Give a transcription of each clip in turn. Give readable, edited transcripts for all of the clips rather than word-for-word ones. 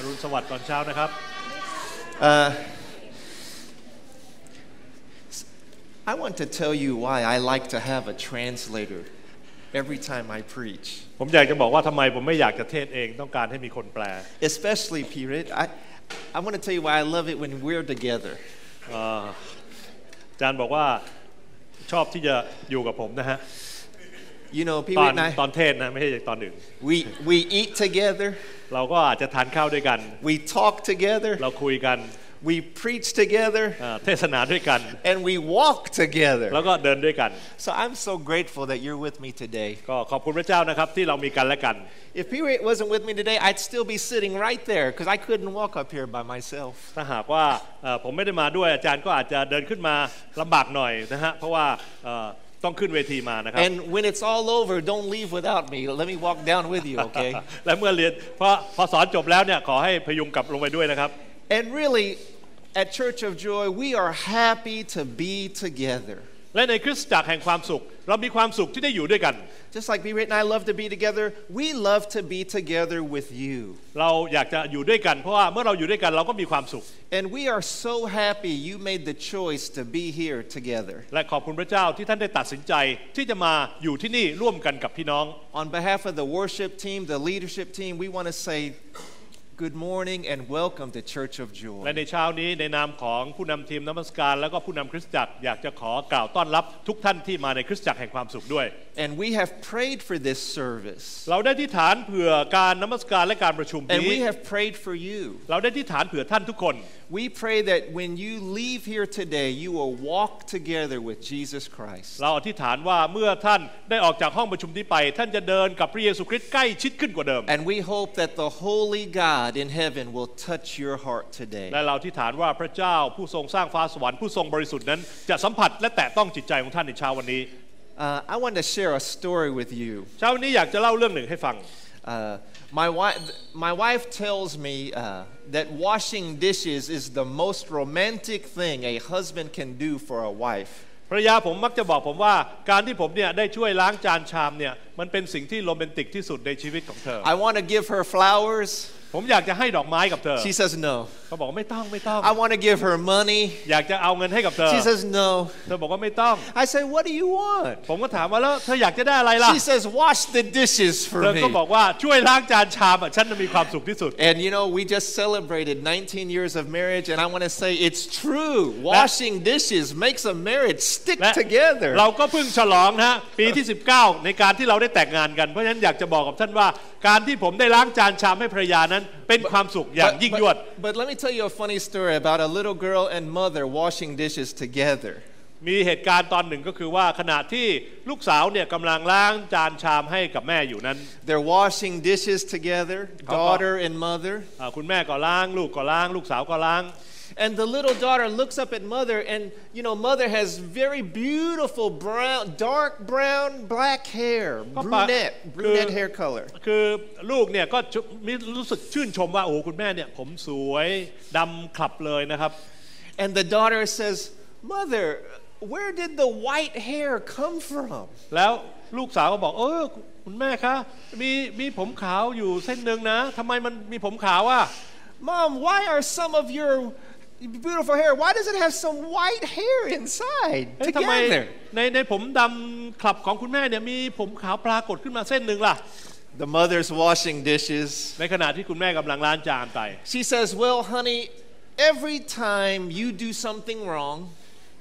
รุณสวัสดิ์ตอนเช้านะครับ I want to tell you why I like to have a translator every time I preach. ผมอยากจะบอกว่าทำไมผมไม่อยากจะเทศเองต้องการให้มีคนแปล Especially Pirit. I want to tell you why I love it when we're together. อาจารย์บอกว่าชอบที่จะอยู่กับผมนะฮะ You know, Pirit and I. ตอนเทศนะไม่ใช่ตอนอื่น We eat together. เราก็อาจจะทานข้าวด้วยกัน We talk together. เราคุยกัน We preach together. เทศนาด้วยกัน And we walk together. แล้วก็เดินด้วยกัน So I'm so grateful that you're with me today. ก็ขอบคุณพระเจ้านะครับที่เรามีกันและกัน If Pirit wasn't with me today, I'd still be sitting right there because I couldn't walk up here by myself. ถ้าหากว่าผมไม่ได้มาด้วยอาจารย์ก็อาจจะเดินขึ้นมาลำบากหน่อยนะฮะเพราะว่าต้องขึ้นเวทีมานะครับ And when it's all over, don't leave without me. Let me walk down with you, okay? และเมื่อเรียนพอสอนจบแล้วเนี่ยขอให้พยุงกลับลงไปด้วยนะครับ And really, at Church of Joy, we are happy to be together. และในคริสตจักรแห่งความสุขเรามีความสุขที่ได้อยู่ด้วยกัน Just like Pirit and I love to be together, we love to be together with you. เราอยากจะอยู่ด้วยกันเพราะว่าเมื่อเราอยู่ด้วยกันเราก็มีความสุข And we are so happy you made the choice to be here together. และขอบคุณพระเจ้าที่ท่านได้ตัดสินใจที่จะมาอยู่ที่นี่ร่วมกันกับพี่น้อง On behalf of the worship team, the leadership team, we want to say good morning and welcome to Church of Joy. และในเช้านี้ในนามของผู้นำทีมนมัสการแล้วก็ผู้นำคริสตจักรอยากจะขอกล่าวต้อนรับทุกท่านที่มาในคริสตจักรแห่งความสุขด้วย And we have prayed for this service. เราได้อธิษฐานเผื่อการนมัสการและการประชุมนี้ And we have prayed for you. เราได้อธิษฐานเผื่อท่านทุกคน We pray that when you leave here today, you will walk together with Jesus Christ. เราอธิษฐานว่าเมื่อท่านได้ออกจากห้องประชุมนี้ไปท่านจะเดินกับพระเยซูคริสต์ใกล้ชิดขึ้นกว่าเดิม And we hope that the holy God in heaven will touch your heart today. และเราอธิษฐานว่าพระเจ้าผู้ทรงสร้างฟ้าสวรรค์ผู้ทรงบริสุทธิ์นั้นจะสัมผัสและแตะต้องจิตใจของท่านในเช้าวันนี้ I want to share a story with you. เช้าวันนี้อยากจะเล่าเรื่องหนึ่งให้ฟัง My wife tells me that washing dishes is the most romantic thing a husband can do for a wife. ภรรยาผมมักจะบอกผมว่าการที่ผมเนี่ยได้ช่วยล้างจานชามเนี่ยมันเป็นสิ่งที่โรแมนติกที่สุดในชีวิตของเธอ I want to give her flowers. ผมอยากจะให้ดอกไม้กับเธอ She says no. เขาบอกไม่ต้อง I want to give her money. อยากจะเอาเงินให้กับเธอ She says no. เธอบอกว่าไม่ต้อง I say what do you want? ผมก็ถามว่าแล้วเธออยากจะได้อะไรล่ะ She says wash the dishes for เธอก็ me. บอกว่าช่วยล้างจานชามฉันจะมีความสุขที่สุด And you know we just celebrated 19 years of marriage and I want to say it's true. Washing dishes makes a marriage stick together. เราก็เพิ่งฉลองนะปีที่19ในการที่เราได้แต่งงานกันเพราะฉะนั้นอยากจะบอกกับท่านว่าการที่ผมได้ล้างจานชามให้ภรรยานั้นเป็นความสุขอย่างยิ่งยวด But let me tell you a funny story about a little girl and mother washing dishes together. มีเหตุการณ์ตอนหนึ่งก็คือว่าขณะที่ลูกสาวเนี่ยกำลังล้างจานชามให้กับแม่อยู่นั้น They're washing dishes together, daughter and mother. คุณแม่ก็ล้างลูกก็ล้างลูกสาวก็ล้าง And the little daughter looks up at mother and you know mother has very beautiful brown dark brown black hair brunette hair color คือลูกเนี่ยก็มีรู้สึกชื่นชมว่าโอ้คุณแม่เนี่ยผมสวยดำคลับเลยนะครับ And the daughter says mother where did the white hair come from แล้วลูกสาวก็บอกคุณแม่คะมีผมขาวอยู่เส้นนึงนะทำไมมันมีผมขาวอ่ะ Mom why are some of your beautiful hair why does it have some white hair inside together ในผมดำคลับของคุณแม่เนี่ยมีผมขาวปรากฏขึ้นมาเส้นนึงล่ะ The mother's washing dishes ในขณะที่คุณแม่กำลังล้างจานไป She says well honey every time you do something wrong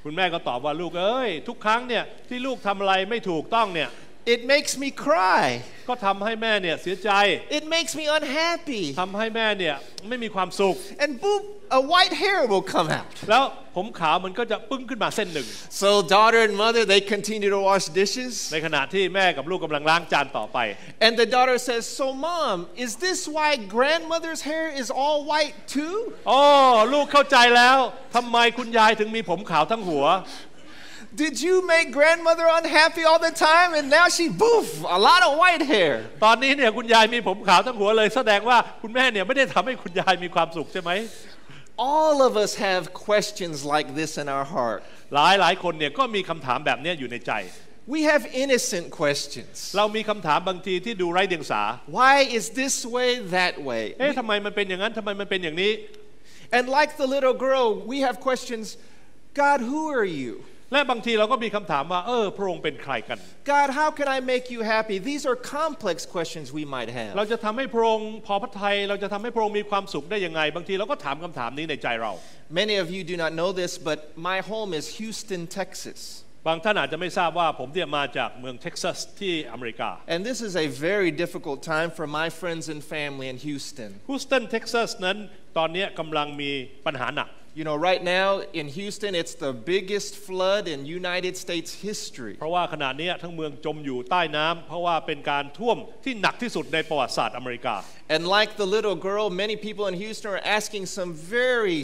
คุณแม่ก็ตอบว่าลูกเอ้ยทุกครั้งเนี่ยที่ลูกทำอะไรไม่ถูกต้องเนี่ย It makes me cry ก็ทำให้แม่เนี่ยเสียใจ It makes me unhappy ทำให้แม่เนี่ยไม่มีความสุข And boop a white hair will come out แล้วผมขาวมันก็จะปึ้งขึ้นมาเส้นหนึ่ง So daughter and mother they continue to wash dishes ในขณะที่แม่กับลูกกำลังล้างจานต่อไป And the daughter says so mom is this why grandmother's hair is all white too ลูกเข้าใจแล้วทำไมคุณยายถึงมีผมขาวทั้งหัวDid you make grandmother unhappy all the time and now she boof a lot of white hair ตอนนี้เนี่ยคุณยายมีผมขาวทั้งหัวเลยแสดงว่าคุณแม่เนี่ยไม่ได้ทำให้คุณยายมีความสุขใช่ไหม All of us have questions like this in our heart หลายคนเนี่ยก็มีคำถามแบบนี้อยู่ในใจ We have innocent questions. เรามีคำถามบางทีที่ดูไร้เดียงสา Why is this way, that way? ทำไมมันเป็นอย่างนั้นทำไมมันเป็นอย่างนี้ And like the little girl, we have questions. God, who are you? และบางทีเราก็มีคำถามว่าพระองค์เป็นใครกัน God, how can I make you happy? These are complex questions we might have. เราจะทำให้พระองค์พอพระทัยเราจะทำให้พระองค์มีความสุขได้ยังไงบางทีเราก็ถามคำถามนี้ในใจเรา Many of you do not know this, but my home is Houston, Texas. บางท่านอาจจะไม่ทราบว่าผมเนี่ยมาจากเมืองเท็กซัสที่อเมริกา And this is a very difficult time for my friends and family in Houston. ฮูสตันเท็กซัสนั้นตอนนี้กำลังมีปัญหาหนัก You know, right now in Houston, it's the biggest flood in United States history. เพราะว่าขณะนี้ทั้งเมืองจมอยู่ใต้น้ำเพราะว่าเป็นการท่วมที่หนักที่สุดในประวัติศาสตร์อเมริกา And like the little girl, many people in Houston are asking some very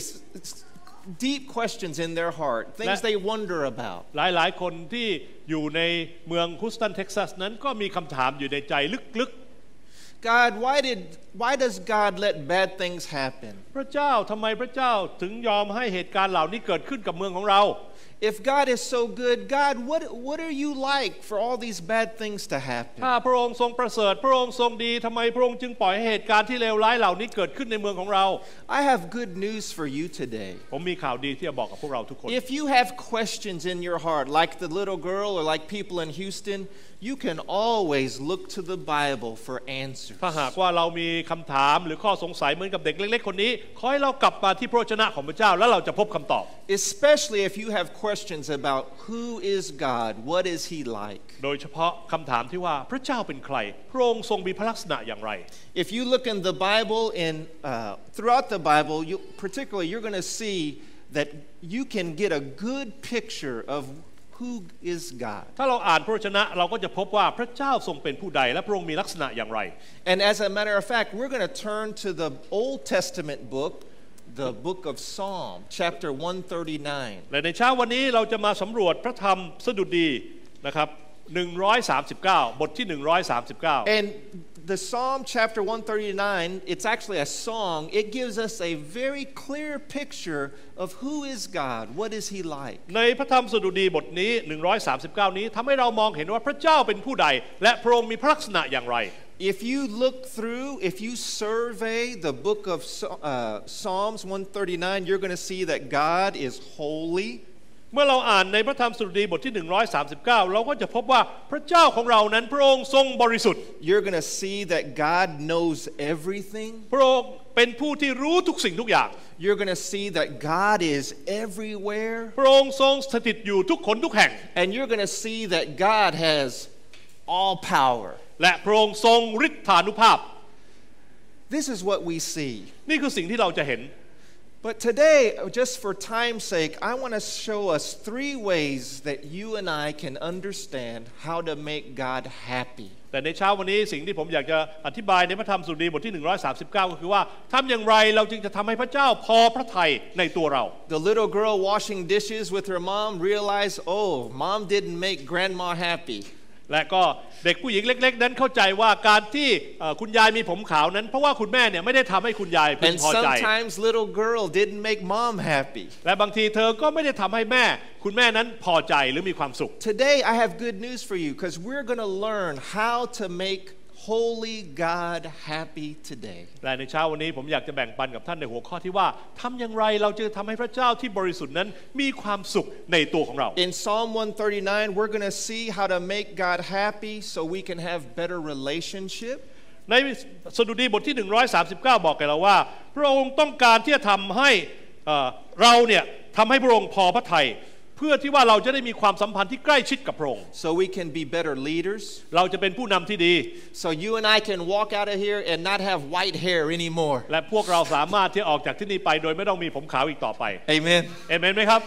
deep questions in their heart, things they wonder about. หลายคนที่อยู่ในเมืองฮูสตันเท็กซัสนั้นก็มีคำถามอยู่ในใจลึกGod, why does God let bad things happen? พระเจ้าทำไมพระเจ้าถึงยอมให้เหตุการณ์เหล่านี้เกิดขึ้นกับเมืองของเรา If God is so good, God, what are you like for all these bad things to happen? ถ้าพระองค์ทรงประเสริฐพระองค์ทรงดีทำไมพระองค์จึงปล่อยให้เหตุการณ์ที่เลวร้ายเหล่านี้เกิดขึ้นในเมืองของเรา I have good news for you today. ผมมีข่าวดีที่จะบอกกับพวกเราทุกคน If you have questions in your heart, like the little girl or like people in Houston, you can always look to the Bible for answers. ถ้าหากว่าเรามีคำถามหรือข้อสงสัยเหมือนกับเด็กเล็กๆคนนี้ขอให้เรากลับมาที่พระวจนะของพระเจ้าแล้วเราจะพบคำตอบ Especially if you have questions about who is God, what is He like. โดยเฉพาะคำถามที่ว่าพระเจ้าเป็นใครพระองค์ทรงมีพระลักษณะอย่างไร If you look in the Bible throughout the Bible, particularly you're going to see that you can get a good picture of who is God. ถ้าเราอ่านพระวจนะเราก็จะพบว่าพระเจ้าทรงเป็นผู้ใดและพระองค์มีลักษณะอย่างไร And as a matter of fact, we're going to turn to the Old Testament book, the book of Psalm, chapter 139. และในเช้าวันนี้เราจะมาสำรวจพระธรรมสดุดีนะครับ139บทที่139 And the Psalm chapter 139, it's actually a song. It gives us a very clear picture of who is God, what is He like. ในพระธรรมสดุดีบทนี้139นี้ทำให้เรามองเห็นว่าพระเจ้าเป็นผู้ใดและพระองค์มีพระลักษณะอย่างไร If you look through, if you survey the book of Psalms 139, you're going to see that God is holy. เมื่อเราอ่านในพระธรรมสดุดีบทที่139เราก็จะพบว่าพระเจ้าของเรานั้นพระองค์ทรงบริสุทธิ์ You're going to see that God knows everything. พระองค์เป็นผู้ที่รู้ทุกสิ่งทุกอย่าง You're going to see that God is everywhere. พระองค์ทรงสถิตอยู่ทุกคนทุกแห่ง And you're going to see that God has all power. และพระองค์ทรงฤทธานุภาพ This is what we see. นี่คือสิ่งที่เราจะเห็น But today, just for time's sake, I want to show us 3 ways that you and I can understand how to make God happy. แต่ในเช้าวันนี้สิ่งที่ผมอยากจะอธิบายในพระธรรมสดุดีบทที่139ก็คือว่าทำอย่างไรเราจึงจะทำให้พระเจ้าพอพระทัยในตัวเรา The little girl washing dishes with her mom realized, oh, mom didn't make grandma happy. และก็เด็กผู้หญิงเล็กๆนั้นเข้าใจว่าการที่คุณยายมีผมขาวนั้นเพราะว่าคุณแม่เนี่ยไม่ได้ทำให้คุณยายพึงพอใจ And sometimes little girl didn't make mom happy. และบางทีเธอก็ไม่ได้ทำให้คุณแม่นั้นพอใจหรือมีความสุข Today I have good news for you because we're going to learn how to make holy God happy today. และในเช้าวันนี้ผมอยากจะแบ่งปันกับท่านในหัวข้อที่ว่าทำอย่างไรเราจะทำให้พระเจ้าที่บริสุทธิ์นั้นมีความสุขในตัวของเรา In Psalm 139 we're going to see how to make God happy so we can have better relationship. ในสดุดีบทที่139บอกแก่เราว่าพระองค์ต้องการที่จะทำให้เราเนี่ยทำให้พระองค์พอพระทัยเพื่อที่ว่าเราจะได้มีความสัมพันธ์ที่ใกล้ชิดกับพระองค์ So we can be better leaders. เราจะเป็นผู้นำที่ดี So you and I can walk out of here and not have white hair anymore. และพวกเราสามารถที่ออกจากที่นี่ไปโดยไม่ต้องมีผมขาวอีกต่อไป Amen. เอเมนไหมครับ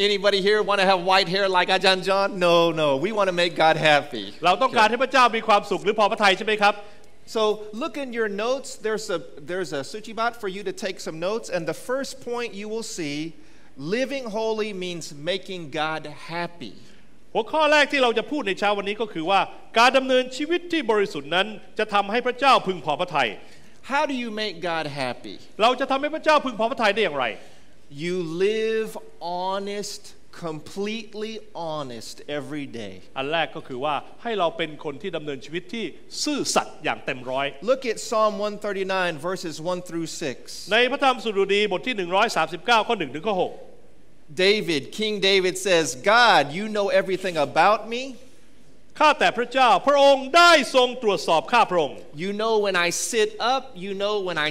Anybody here want to have white hair like Dr.John? No. We want to make God happy. เราต้องการให้พระเจ้ามีความสุขหรือพอพระทัยใช่ไหมครับ So look in your notes. There's a suchibot for you to take some notes. And the first point you will see, living holy means making God happy. หัวข้อแรกที่เราจะพูดในเช้าวันนี้ก็คือว่าการดำเนินชีวิตที่บริสุทธิ์นั้นจะทำให้พระเจ้าพึงพอพระทัย How do you make God happy? เราจะทำให้พระเจ้าพึงพอพระทัยได้อย่างไร You live honest, completely honest every day. อันแรกก็คือว่าให้เราเป็นคนที่ดำเนินชีวิตที่ซื่อสัตย์อย่างเต็มร้อย Look at Psalm 139 verses 1 through 6. ในพระธรรมสดุดีบทที่139ข้อ1ถึงข้อ6 King David says, God, you know everything about me. ข้าแต่พระเจ้าพระองค์ได้ทรงตรวจสอบข้าพระองค์ You know when I sit up, you know when I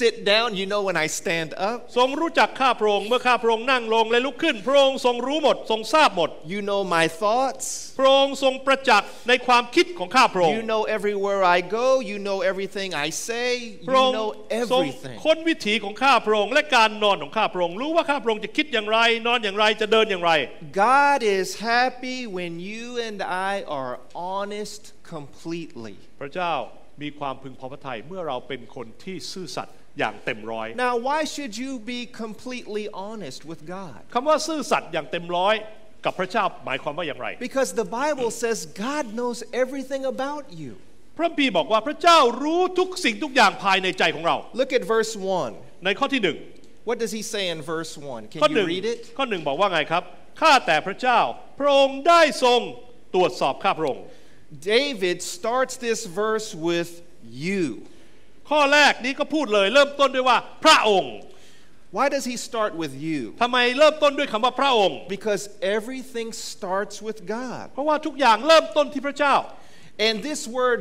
sit down, you know when I stand up. ทรงรู้จักข้าพระองค์เมื่อข้าพระองค์นั่งลงและลุกขึ้นพระองค์ทรงรู้หมดทรงทราบหมด You know my thoughts. พระองค์ทรงประจักษ์ในความคิดของข้าพระองค์ You know everywhere I go, you know everything I say, พระอง you ค์ know ทรง everything. ค้นวิถีของข้าพระองค์และการนอนของข้าพระองค์รู้ว่าข้าพระองค์จะคิดอย่างไรนอนอย่างไรจะเดินอย่างไร God is happy when you and I are honest completely. พระเจ้ามีความพึงพอพระทัยเมื่อเราเป็นคนที่ซื่อสัตย์อย่างเต็มร้อย Now, why should you be completely honest with God? คำว่าซื่อสัตย์อย่างเต็มร้อยกับพระเจ้าหมายความว่าอย่างไร Because the Bible says God knows everything about you. พระคัมภีร์บอกว่าพระเจ้ารู้ทุกสิ่งทุกอย่างภายในใจของเรา Look at verse 1. ในข้อที่What does he say in verse 1? Can ข้อ you read it? ข้อ1บอกว่าไงครับข้าแต่พระเจ้าพระองค์ได้ทรงตรวจสอบข้าพระองค์ David starts this verse with you. ข้อแรกนี้ก็พูดเลยเริ่มต้นด้วยว่าพระองค์ Why does he start with you? ทำไมเริ่มต้นด้วยคำว่าพระองค์ Because everything starts with God. เพราะว่าทุกอย่างเริ่มต้นที่พระเจ้า And this word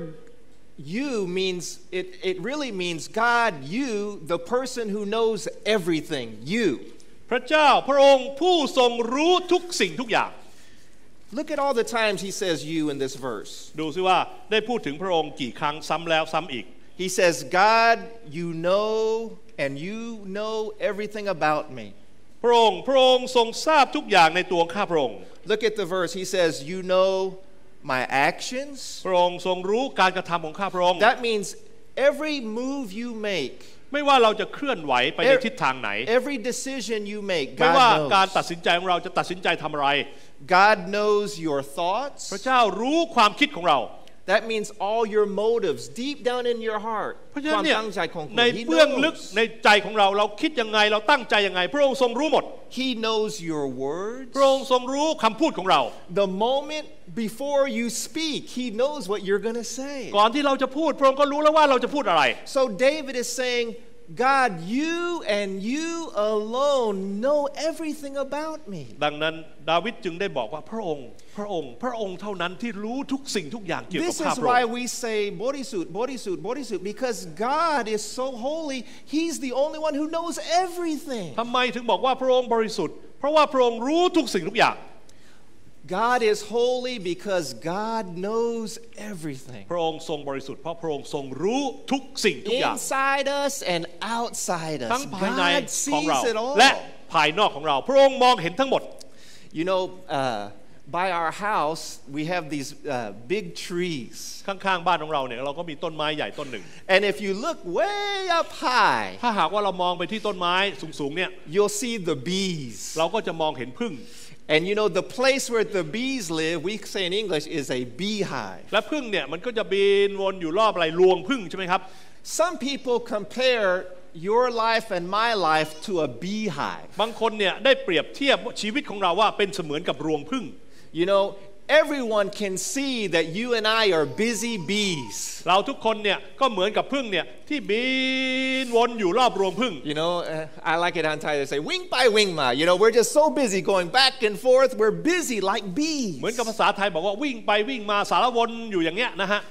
you means, it really means God, you, the person who knows everything, you. พระเจ้าพระองค์ผู้ทรงรู้ทุกสิ่งทุกอย่าง Look at all the times he says you in this verse. ดูซิว่าได้พูดถึงพระองค์กี่ครั้งซ้ำแล้วซ้ำอีก He says, God, you know, and you know everything about me. พระองค์ทรงทราบทุกอย่างในตัวข้าพระองค์ Look at the verse. He says, you know my actions. พระองค์ทรงรู้การกระทำของข้าพระองค์ That means every move you make, ไม่ว่าเราจะเคลื่อนไหวไปในทิศทางไหน every decision you make, ไม่ว่า God การ knows. ตัดสินใจของเราจะตัดสินใจทำอะไร God knows your thoughts. พระเจ้ารู้ความคิดของเรา That means all your motives deep down in your heart. เพราะฉะนั้นเนี่ย ใน He เบื้องลึก knows. ในใจของเราเราคิดยังไงเราตั้งใจยังไงพระองค์ทรงรู้หมด He knows your words. พระองค์ทรงรู้คำพูดของเรา The moment before you speak, he knows what you're going to say. ก่อนที่เราจะพูดพระองค์ก็รู้แล้วว่าเราจะพูดอะไร So David is saying, God, you and you alone know everything about me. ดังนั้นดาวิดจึงได้บอกว่าพระองค์เท่านั้นที่รู้ทุกสิ่งทุกอย่างเกี่ยวกับ This ข้า is พระอง why ค์ we say bodysuit, because God is so holy, he's the only one who knows everything. ทำไมถึงบอกว่าพระองค์บริสุทธิ์เพราะว่าพระองค์รู้ทุกสิ่งทุกอย่าง God is holy because God knows everything. พระองค์ทรงบริสุทธิ์เพราะพระองค์ทรงรู้ทุกสิ่งทุกอย่าง Inside us and outside ทั้ us, งภายใน God ของ sees เรา it all. และภายนอกของเราพระองค์มองเห็นทั้งหมด You know, by our house, we have these big trees. ข้างๆบ้านของเราเนี่ยเราก็มีต้นไม้ใหญ่ต้นหนึ่ง And if you look way up high, ถ้าหากว่าเรามองไปที่ต้นไม้สูงๆเนี่ย you'll see the bees. เราก็จะมองเห็นผึ้ง And you know, the place where the bees live, we say in English, is a beehive. และผึ้งเนี่ยมันก็จะบินวนอยู่รอบอะไรรวงผึ้งใช่ไหมครับ Some people compare your life and my life to a beehive. บางคนเนี่ยได้เปรียบเทียบชีวิตของเราว่าเป็นเสมือนกับรวงผึ้ง You know, everyone can see that you and I are busy bees. เราทุกคนเนี่ยก็เหมือนกับผึ้งเนี่ยที่บินวนอยู่รอบรวงผึ้ง You know, I like it on Thai they say wing by wing ma. You know, we're just so busy going back and forth. We're busy like bees. เหมือนกับภาษาไทยบอกว่าวิ่งไปวิ่งมาสารวนอยู่อย่างเงี้ยนะฮะ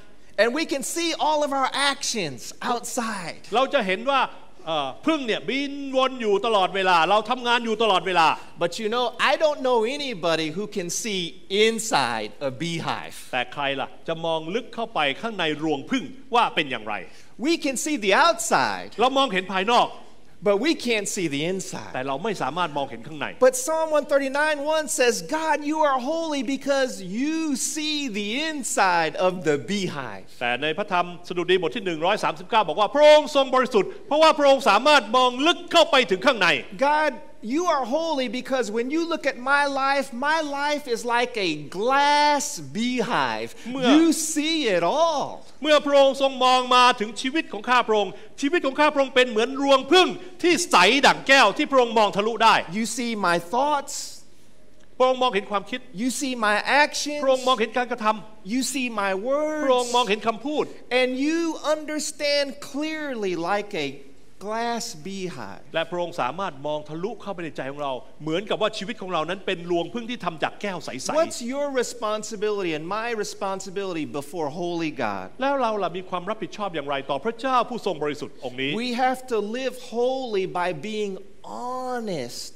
And we can see all of our actions outside. เราจะเห็นว่าผึ้งเนี่ยบินวนอยู่ตลอดเวลาเราทำงานอยู่ตลอดเวลา But you know, I don't know anybody who can see inside a beehive. แต่ใครล่ะจะมองลึกเข้าไปข้างในรวงผึ้งว่าเป็นอย่างไร We can see the outside, เรามองเห็นภายนอก but we can't see the แต่ inside. เราไม่สามารถมองเห็นข้างใน But Psalm 139:1 says, God, you are holy because you see the inside of the beehive. แต่ในพระธรรมสดุดีบทที่139บอกว่าพระองค์ทรงบริสุทธิ์เพราะว่าพระองค์สามารถมองลึกเข้าไปถึงข้างใน God, you are holy because when you look at my life is like a glass beehive. You see it all. เมื่อพระองค์ทรงมองมาถึงชีวิตของข้าพระองค์ชีวิตของข้าพระองค์เป็นเหมือนรวงผึ้งที่ใสดั่งแก้วที่พระองค์มองทะลุได้ You see my thoughts. พระองค์มองเห็นความคิด You see my actions. พระองค์มองเห็นการกระทำ You see my พระองค์มอง words. เห็นคำพูด And you understand clearly like a glass beehive. และพระองค์สามารถมองทะลุเข้าไปในใจของเราเหมือนกับว่าชีวิตของเรานั้นเป็นรวงผึ้งที่ทำจากแก้วใส What's your responsibility and my responsibility before holy God? ๆแล้วเราล่ะมีความรับผิดชอบอย่างไรต่อพระเจ้าผู้ทรงบริสุทธิ์องค์นี้ We have to live holy by being honest.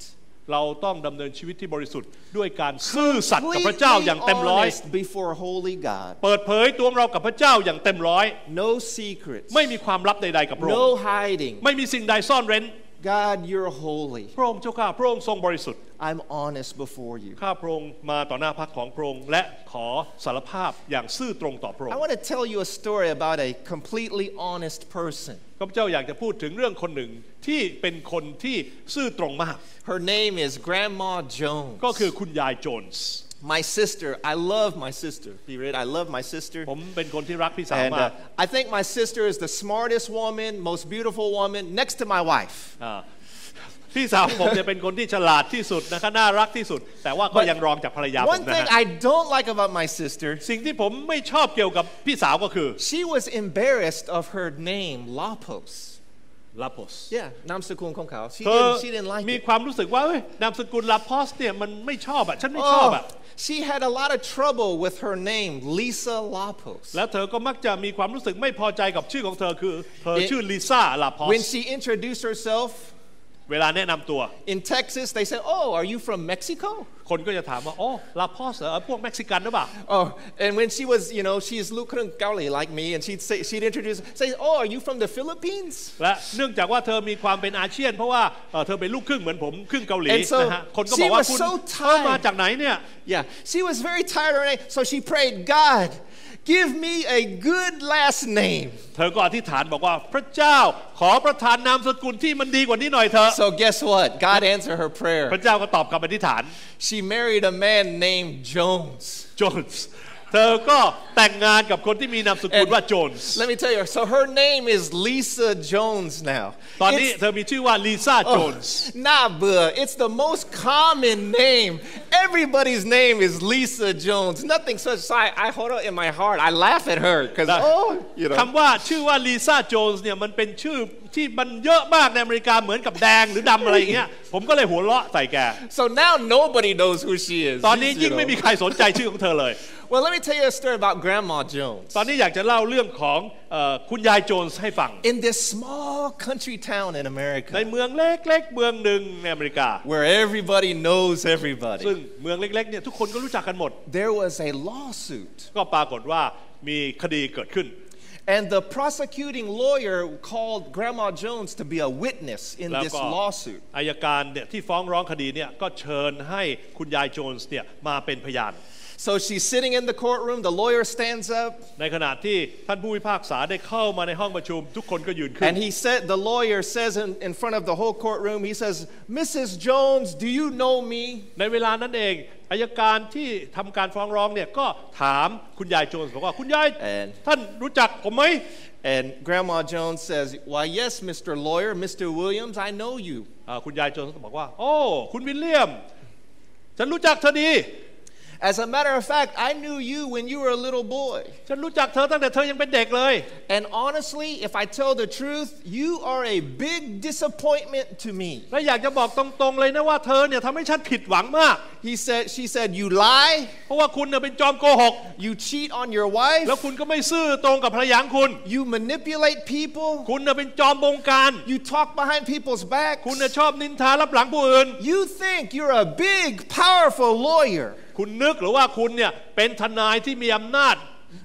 เราต้องดำเนินชีวิตที่บริสุทธิ์ด้วยการซื่อสัตย์กับพระเจ้าอย่างเต็มร้อย before holy God. เปิดเผยตัวเรากับพระเจ้าอย่างเต็มร้อย No secrets. ไม่มีความลับใดๆกับพระอง No ค์ hiding. ไม่มีสิ่งใดซ่อนเร้น God, you're holy. พระองค์เจ้าข้าพระองค์ทรงบริสุทธิ์ I'm honest before you. ข้าพระองค์มาต่อหน้าพระของพระองค์และขอสารภาพอย่างซื่อตรงต่อพระอง I ค์ want to tell you a story about a completely honest person. ข้าพเจ้าอยากจะพูดถึงเรื่องคนหนึ่งที่เป็นคนที่ซื่อตรงมาก Her name is Grandma Jones. ก็คือคุณยายโจนส์ My sister, I love my sister. You read? I love my sister. ผมเป็นคนที่รักพี่สาว And มาก I think my sister is the smartest woman, most beautiful woman, next to my wife. พี่สาวผมจะเป็นคนที่ฉลาดที่สุดนะคะน่ารักที่สุดแต่ว่าก็ยังรองจากภรรยาผม One นะ thing ฮะ I don't like about my sister, สิ่งที่ผมไม่ชอบเกี่ยวกับพี่สาวก็คือ she was embarrassed of her name, Lapos. Lapos Yeah, นามสกุลของเขา เธอ She didn't like มี it. ความรู้สึกว่าเอ้ยนามสกุล Lapos เนี่ยมันไม่ชอบอ่ะฉันไม่ชอบอ่ะ She had a lot of trouble with her name, Lisa Lapos. แล้วเธอก็มักจะมีความรู้สึกไม่พอใจกับชื่อของเธอคือเธอชื่อลิซ่า Lapos When she introduced herself เวลาแนะนำตัว in Texas, they said, "Oh, are you from Mexico?" คนก็จะถามว่าโอ้ Lapos เหรอพวกเม็กซิกันหรือเปล่า Oh, and when she was, she's Lutheran Gauli like me, and she'd introduce, say, "Oh, are you from the Philippines?" และเนื่องจากว่าเธอมีความเป็นอาเซียนเพราะว่าเธอเป็นลูกครึ่งเหมือนผมครึ่งเกาหลี And so นะฮะคนก็บอกว่า she was คุณ so เธอมา tired. จากไหนเนี่ย Yeah, she was very tired of her name, so she prayed, "God, give me a good last name." เธอก็อธิษฐานบอกว่าพระเจ้าขอประทานนามสกุลที่มันดีกว่านี้หน่อยเถอะ So guess what? God answered her prayer. พระเจ้าก็ตอบคำอธิษฐาน She married a man named Jones. โจนส์เธอก็แต่งงานกับคนที่มีนามสกุลว่าโจนส์ Let me tell you, so her name is Lisa Jones now. ตอนนี้เธอมีชื่อว่าลิซ่าโจนส์ Nah, but it's the most common name. Everybody's name is Lisa Jones. Nothing such. So I hold it in my heart. I laugh at her because, คำว่าชื่อว่าลิซ่าโจนส์เนี่ยมันเป็นชื่อที่มันเยอะมากในอเมริกาเหมือนกับแดงหรือดำอะไรอย่างเงี้ยผมก็เลยหัวเราะใส่แก So now nobody knows who she is. ตอนนี้ยิ่งไม่มีใครสนใจชื่อของเธอเลย Well, let me tell you a story about Grandma Jones. ตอนนี้อยากจะเล่าเรื่องของคุณยายโจนส์ให้ฟัง In this small country town in ใน America, เมืองเล็กๆเมืองหนึ่งในอเมริกา where everybody knows ซึ่ง everybody, เมืองเล็กๆเนี่ยทุกคนก็รู้จักกันหมด there was a lawsuit. ก็ปรากฏว่ามีคดีเกิดขึ้น And the prosecuting lawyer called Grandma Jones to be a witness in แล้ว this ก็ lawsuit. อัยการเนี่ยที่ฟ้องร้องคดีเนี่ยก็เชิญให้คุณยายโจนส์เนี่ยมาเป็นพยาน So she's sitting in the courtroom, the lawyer stands up, ในขณะที่ท่านผู้พิพากษาได้เข้ามาในห้องประชุมทุกคนก็ยืนขึ้น and the lawyer says in front of the whole courtroom, he says, "Mrs. Jones, do you know me?" ในเวลานั้นเองอัยการที่ทำการฟ้องร้องเนี่ยก็ถามคุณยายโจนส์บอกว่าคุณยายท่านรู้จักผมไหม And Grandma Jones says, "Why, yes, Mr. Lawyer, Mr. Williams, I know you." คุณยายโจนส์ก็บอกว่าโอ้คุณวิลเลียมฉันรู้จักเธอดี As a matter of fact, I knew you when you were a little boy. ฉันรู้จักเธอตั้งแต่เธอยังเป็นเด็กเลย And honestly, if I tell the truth, you are a big disappointment to me. และอยากจะบอกตรงๆเลยนะว่าเธอเนี่ยทำให้ฉันผิดหวังมาก She said, "You lie, เพราะว่าคุณเนี่ยเป็นจอมโกหก you cheat on your wife, แล้วคุณก็ไม่ซื่อตรงกับภรรยาของคุณ you manipulate people, คุณเนี่ยเป็นจอมบงการ you talk behind people's คุณ backs. เนี่ยชอบนินทารับหลังผู้อื่น You think you're a big, powerful lawyer, คุณนึกหรือว่าคุณเนี่ยเป็นทนายที่มีอำนาจ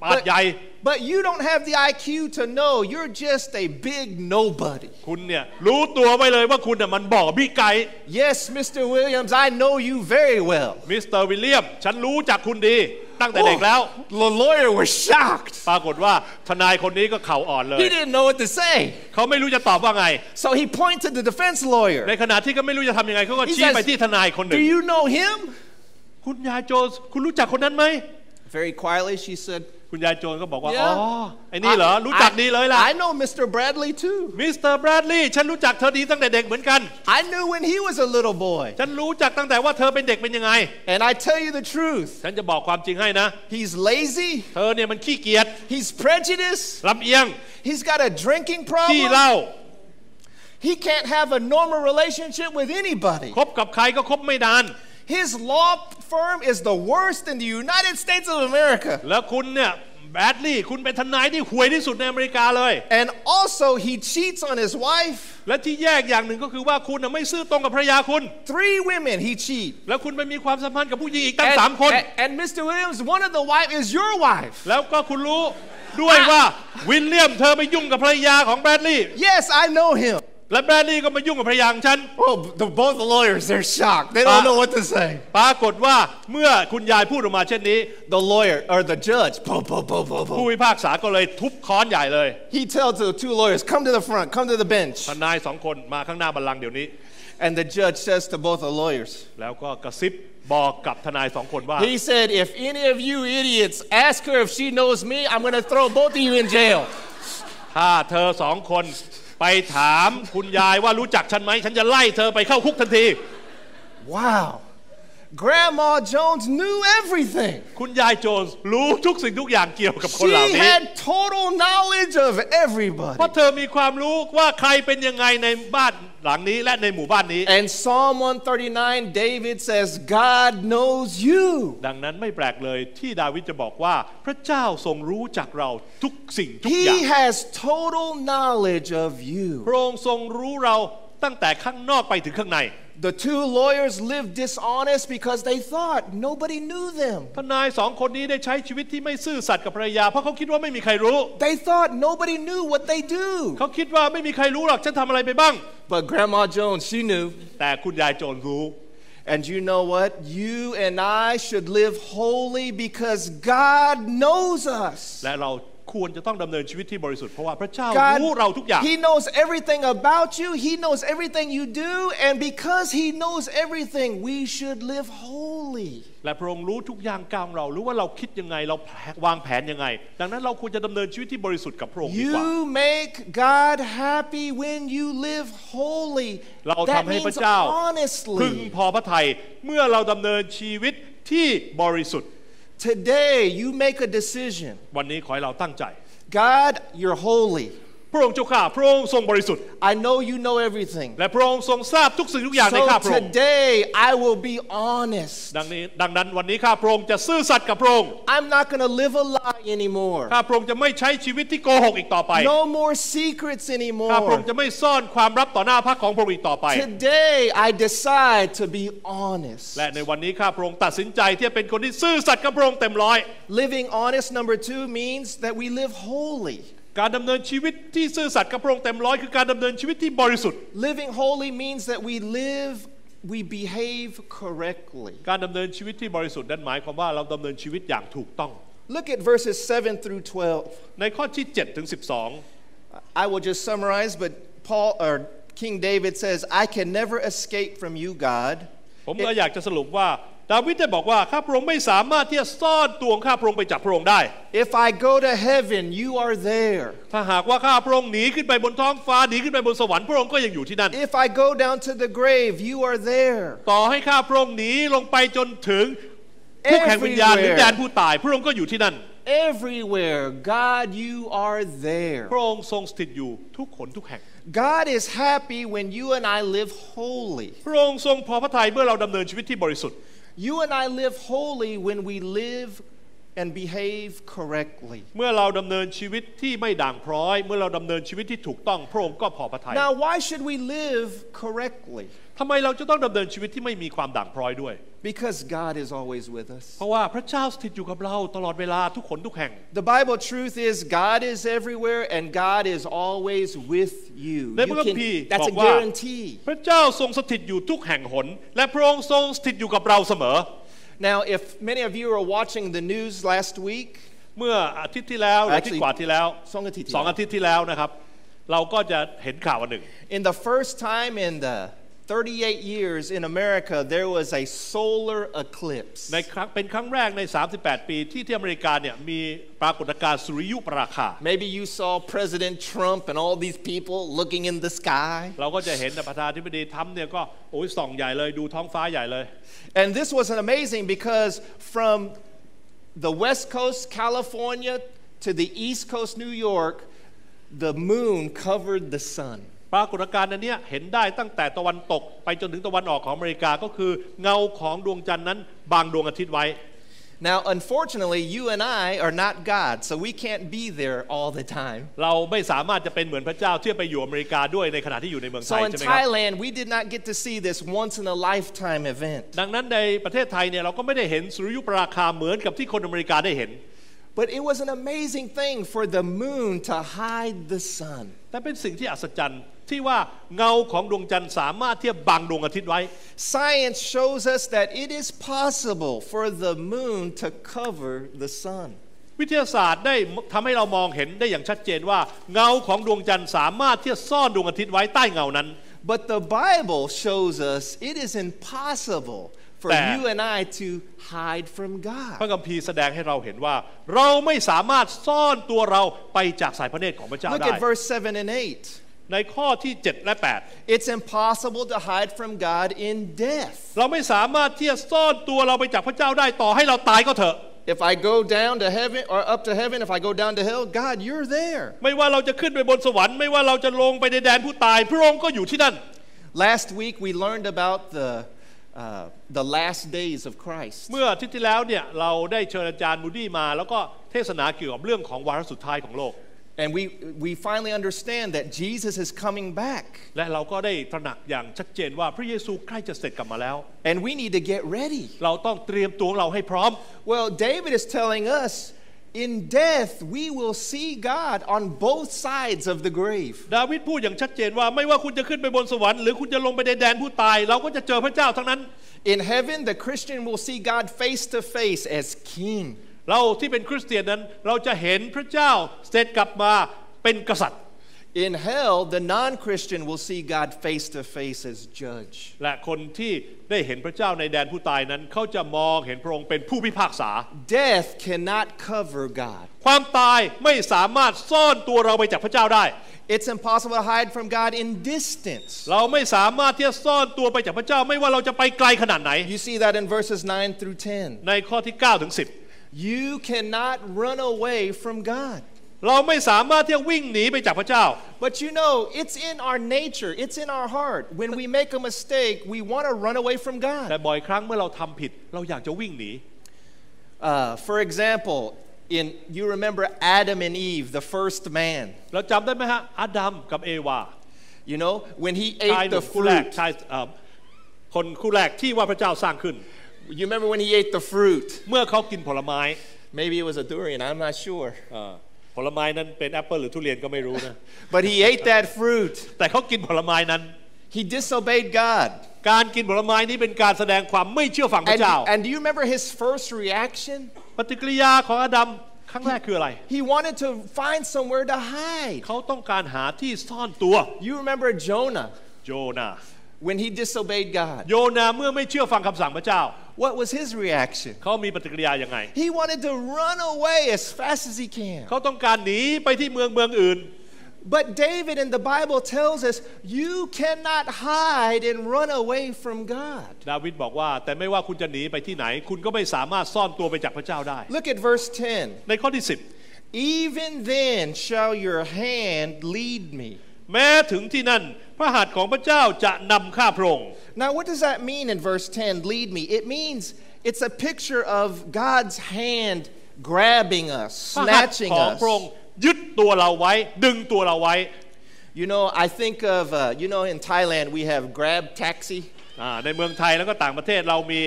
บาดใหญ่ but you don't have the IQ to know you're just a big nobody." คุณเนี่ยรู้ตัวไว้เลยว่าคุณเนี่ยมันบ่อบี้ไก่ Yes, Mr. Williams, I know you very well. มิสเตอร์วิลเลียมฉันรู้จักคุณดีตั้งแต่เด็กแล้ว The lawyer was shocked. ปรากฏว่าทนายคนนี้ก็เข่าอ่อนเลย He didn't know what to say. เขาไม่รู้จะตอบว่าไง So he pointed to the defense ใน lawyer. ขณะที่ก็ไม่รู้จะทำยังไงเขาก็ He ชี้ says, ไปที่ทนายคนหนึ่ "Do ง you know him?" คุณยายโจนส์คุณรู้จักคนนั้นไหม Very quietly, she said, คุณยายโจนก็บอกว่าอ๋อไอ้นี่เหรอรู้จักดีเลยล่ะ I know Mr. Bradley too มิสเตอร์แบรดลีย์ฉันรู้จักเธอดีตั้งแต่เด็กเหมือนกัน I knew when he was a little boy ฉันรู้จักตั้งแต่ว่าเธอเป็นเด็กเป็นยังไง and I tell you the truth ฉันจะบอกความจริงให้นะ he's lazy เธอเนี่ยมันขี้เกียจ he's prejudiced ลำเอียง he's got a drinking ขี้ problem เหล้า he can't have a normal relationship with anybody คบกับใครก็คบไม่นาน his law firm is the worst in the United States of America แล้วคุณเนี่ยแบดลี่คุณเป็นทนายที่ห่วยที่สุดในอเมริกาเลย and also he cheats on his wife และที่แยกอย่างหนึ่งก็คือว่าคุณไม่ซื่อตรงกับภรรยาคุณ 3 women he cheat แล้วคุณไปมีความสัมพันธ์กับผู้หญิงอีกตั้ง3 คน and Mr. Williams one of the wife is your wife แล้วก็คุณรู้ด้วยว่าวิลเลียมเธอไปยุ่งกับภรรยาของแบดลี่ yes I know him และแบดลี่ก็มายุ่งกับภรรยาของฉัน well both the lawyers they're shocked they don't know what to say ปรากฏว่าเมื่อคุณยายพูดออกมาเช่นนี้ the lawyer or the judge ผู้พิพากษาก็เลยทุบค้อนใหญ่เลย he tells the 2 lawyers come to the front come to the bench ทนาย2 คนมาข้างหน้าบัลลังก์เดี๋ยวนี้ and the judge says to both the lawyers แล้วก็กระซิบบอกกับทนาย2 คนว่า he said if any of you idiots ask her if she knows me I'm going to throw both of you in jail ถ้าเธอ2 คนไปถามคุณยายว่ารู้จักฉันไหมฉันจะไล่เธอไปเข้าคุกทันที wow Grandma Jones knew everything คุณยายโจนส์รู้ทุกสิ่งทุกอย่างเกี่ยวกับคนเหล่า she นี้ had total knowledge of everybody เพราะเธอมีความรู้ว่าใครเป็นยังไงในบ้านหลังนี้และในหมู่บ้านนี้ and Psalm 139 David says God knows you ดังนั้นไม่แปลกเลยที่ดาวิดจะบอกว่าพระเจ้าทรงรู้จักเราทุกสิ่งทุกอย่าง He has total knowledge of you พระองค์ทรงรู้เราตั้งแต่ข้างนอกไปถึงข้างใน The 2 lawyers lived dishonest because they thought nobody knew them ทนาย2 คนนี้ได้ใช้ชีวิตที่ไม่ซื่อสัตย์กับภรรยาเพราะเขาคิดว่าไม่มีใครรู้ They thought nobody knew what they do เขาคิดว่าไม่มีใครรู้หรอกฉันทำอะไรไปบ้าง But Grandma Jones she knew แต่คุณยายโจนรู้ And you know what you and I should live holy because God knows us และเราควรจะต้องดำเนินชีวิตที่บริสุทธิ์เพราะว่าพระเจ้ารู้เราทุกอย่าง He knows everything about you He knows everything you do and because He knows everything we should live holy และพระองค์รู้ทุกอย่างการเรารู้ว่าเราคิดยังไงเราวางแผนยังไงดังนั้นเราควรจะดำเนินชีวิตที่บริสุทธิ์กับพระองค์ดีกว่า You make God happy when you live holy เราทำให้พระเจ้าพึงพอพระทัยเมื่อเราดำเนินชีวิตที่บริสุทธิ์Today you make a decision วันนี้ขอให้เราตั้งใจ God you're holy พระองค์เจ้าข้าพระองค์ทรงบริสุทธิ์ I know you know everything และพระองค์ทรงทราบทุกสิ่งทุกอย่างในข้าพระองค์ So today I will be honest ดังนั้นวันนี้ข้าพระองค์จะซื่อสัตย์กับพระองค์ I'm not going to live a lie anymore ข้าพระองค์จะไม่ใช้ชีวิตที่โกหกอีกต่อไป No more secrets anymore ข้าพระองค์จะไม่ซ่อนความลับต่อหน้าพระของพระองค์อีกต่อไป Today I decide to be honest และในวันนี้ข้าพระองค์ตัดสินใจที่จะเป็นคนที่ซื่อสัตย์กับพระองค์เต็มร้อย Living honest number 2 means that we live holyการดำเนินชีวิตที่ซื่อสัตย์กับพระองค์เต็มร้อยคือการดำเนินชีวิตที่บริสุทธิ์ Living holy means that we behave correctly การดำเนินชีวิตที่บริสุทธิ์นั้นหมายความว่าเราดำเนินชีวิตอย่างถูกต้อง Look at verses 7 through 12ในข้อที่7ถึง12 I will just summarize but Paul or King David says I can never escape from you God ผมก็อยากจะสรุปว่าดาวิดได้บอกว่าข้าพระองค์ไม่สามารถที่จะซ่อนตัวข้าพระองค์ไปจากพระองค์ได้ If I go to heaven you are there ถ้าหากว่าข้าพระองค์หนีขึ้นไปบนท้องฟ้าหนีขึ้นไปบนสวรรค์พระองค์ก็ยังอยู่ที่นั่น If I go down to the grave you are there ต่อให้ข้าพระองค์หนีลงไปจนถึงคุกแห่งวิญญาณหรือแดนผู้ตายพระองค์ก็อยู่ที่นั่น Everywhere God you are there พระองค์ทรงสถิตอยู่ทุกคนทุกแห่ง God is happy when you and I live holy พระองค์ทรงพอพระทัยเมื่อเราดำเนินชีวิตที่บริสุทธิ์You and I live holy when we live and behave correctly เมื่อเราดำเนินชีวิตที่ไม่ด่างพร้อยเมื่อเราดำเนินชีวิตที่ถูกต้องพระองค์ก็พอพระทัย Now why should we live correctly ทำไมเราจะต้องดำเนินชีวิตที่ไม่มีความด่างพร้อยด้วย Because God is always with us เพราะว่าพระเจ้าสถิตอยู่กับเราตลอดเวลาทุกคนทุกแห่ง The Bible truth is God is everywhere and God is always with you ในพระคัมภีร์ That's บ a อกว่า guarantee พระเจ้าทรงสถิตอยู่ทุกแห่งหนและพระองค์ทรงสถิตอยู่กับเราเสมอNow, if many of you are watching the news last week, เมื่ออาทิตย์ที่แล้วอาทิตย์กว่าที่แล้ว2 อาทิตย์ที่แล้วนะครับเราก็จะเห็นข่าวอันหนึ่ง In the first time in the 38 years in America, there was a solar eclipse. เป็นครั้งแรกใน38 ปีที่อเมริกาเนี่ยมีปรากฏการณ์สุริยุปราคา Maybe you saw President Trump and all these people looking in the sky. เราก็จะเห็นประธานาธิบดีทรัมป์เนี่ยก็โอ้ยส่องใหญ่เลยดูท้องฟ้าใหญ่เลย And this was amazing because from the West Coast, California, to the East Coast, New York, the moon covered the sun. ปรากฏการณ์อันนี้เห็นได้ตั้งแต่ตะวันตกไปจนถึงตะวันออกของอเมริกาก็คือเงาของดวงจันทร์นั้นบังดวงอาทิตย์ไว้ Now, unfortunately, you and I are not God, so we can't be there all the time. เราไม่สามารถจะเป็นเหมือนพระเจ้าที่ไปอยู่อเมริกาด้วยในขณะที่อยู่ในเมืองไทย So ใช่ in ไหมครับ Thailand, we did not get to see this once in a lifetime event. ดังนั้นในประเทศไทยเนี่ยเราก็ไม่ได้เห็นสุริยุปราคาเหมือนกับที่คนอเมริกาได้เห็น But it was an amazing thing for the moon to hide the sun. แต่เป็นสิ่งที่อัศจรรย์ที่ว่าเงาของดวงจันทร์สามารถที่จะบังดวงอาทิตย์ไว้ Science shows us that it is possible for the moon to cover the sun. วิทยาศาสตร์ได้ทำให้เรามองเห็นได้อย่างชัดเจนว่าเงาของดวงจันทร์สามารถที่จะซ่อนดวงอาทิตย์ไว้ใต้เงานั้น But the Bible shows us it is impossible for you and I to hide from God. พระคัมภีร์แสดงให้เราเห็นว่าเราไม่สามารถซ่อนตัวเราไปจากสายพระเนตรของพระเจ้าได้ Look at verse 7 and 8. ในข้อที่7และ8 It's impossible to hide from God in death. เราไม่สามารถที่จะซ่อนตัวเราไปจากพระเจ้าได้ต่อให้เราตายก็เถอะ If I go down to heaven or up to heaven, if I go down to hell, God, you're there. ไม่ว่าเราจะขึ้นไปบนสวรรค์ไม่ว่าเราจะลงไปในแดนผู้ตายพระองค์ก็อยู่ที่นั่น Last week we learned about the last days of Christ. เมื่ออาทิตย์ที่แล้วเนี่ยเราได้เชิญอาจารย์มูดี้มาแล้วก็เทศนาเกี่ยวกับเรื่องของวาระสุดท้ายของโลก And we finally understand that Jesus is coming back. และเราก็ได้ตระหนักอย่างชัดเจนว่าพระเยซูใกล้จะเสด็จกลับมาแล้ว And we need to get ready. เราต้องเตรียมตัวเราให้พร้อม Well, David is telling us in death we will see God on both sides of the grave. ดาวิดพูดอย่างชัดเจนว่าไม่ว่าคุณจะขึ้นไปบนสวรรค์หรือคุณจะลงไปในแดนผู้ตายเราก็จะเจอพระเจ้าทั้งนั้น In heaven the Christian will see God face to face as king. เราที่เป็นคริสเตียนนั้นเราจะเห็นพระเจ้าเสด็จกลับมาเป็นกษัตริย์ In hell the non-Christian will see God face to face as judge. และคนที่ได้เห็นพระเจ้าในแดนผู้ตายนั้นเขาจะมองเห็นพระองค์เป็นผู้พิพากษา Death cannot cover God. ความตายไม่สามารถซ่อนตัวเราไปจากพระเจ้าได้ It's impossible to hide from God in distance. เราไม่สามารถที่จะซ่อนตัวไปจากพระเจ้าไม่ว่าเราจะไปไกลขนาดไหน You see that in verses 9 through 10. ในข้อที่9ถึง10 You cannot run away from God. เราไม่สามารถที่จะวิ่งหนีไปจากพระเจ้า But you know, it's in our nature, it's in our heart. When we make a mistake, we want to run away from แต่ God. บ่อยครั้งเมื่อเราทำผิดเราอยากจะวิ่งหนี For example, you remember Adam and Eve, the first man. เราจำได้ไหมฮะอาดัมกับเอวา You know, when he ชาย ate หนุ่ the มคู่แรก fruit. ชายคนคู่แรกที่ว่าพระเจ้าสร้างขึ้น You remember when he ate the fruit? เมื่อเขากินผลไม้ Maybe it was a durian, I'm not sure. ผลไม้นั้นเป็นแอปเปิลหรือทุเรียนก็ไม่รู้นะ But he ate that fruit. แต่เขากินผลไม้นั้น He disobeyed God. การกินผลไม้นี้เป็นการแสดงความไม่เชื่อฟังพระเจ้า And do you remember his first reaction? ปฏิกิริยาของอาดัมครั้งแรกคืออะไร He wanted to find somewhere to hide. เขาต้องการหาที่ซ่อนตัว You remember Jonah โยนา when he disobeyed God. โยนาเมื่อไม่เชื่อฟังคำสั่งพระเจ้า What was his reaction? เขามีปฏิกิริยายังไง He wanted to run away as fast as he can. เขาต้องการหนีไปที่เมืองอื่น But David in the Bible tells us you cannot hide and run away from God. ดาวิดบอกว่าแต่ไม่ว่าคุณจะหนีไปที่ไหนคุณก็ไม่สามารถซ่อนตัวไปจากพระเจ้าได้ Look at verse 10. ในข้อที่Even then shall your hand lead me. 10แม้ถึงที่นั่นพระหัตถ์ของพระเจ้าจะนำข้าพระองค์ Now what does that mean in verse 10, lead me? It means it's a picture of God's hand grabbing us, พระหัตถ์ snatching ของ us. พระองค์ยึดตัวเราไว้ดึงตัวเราไว้ You know, I think of, in Thailand we have Grab Taxi. ในเมืองไทยแล้วก็ต่างประเทศเรามี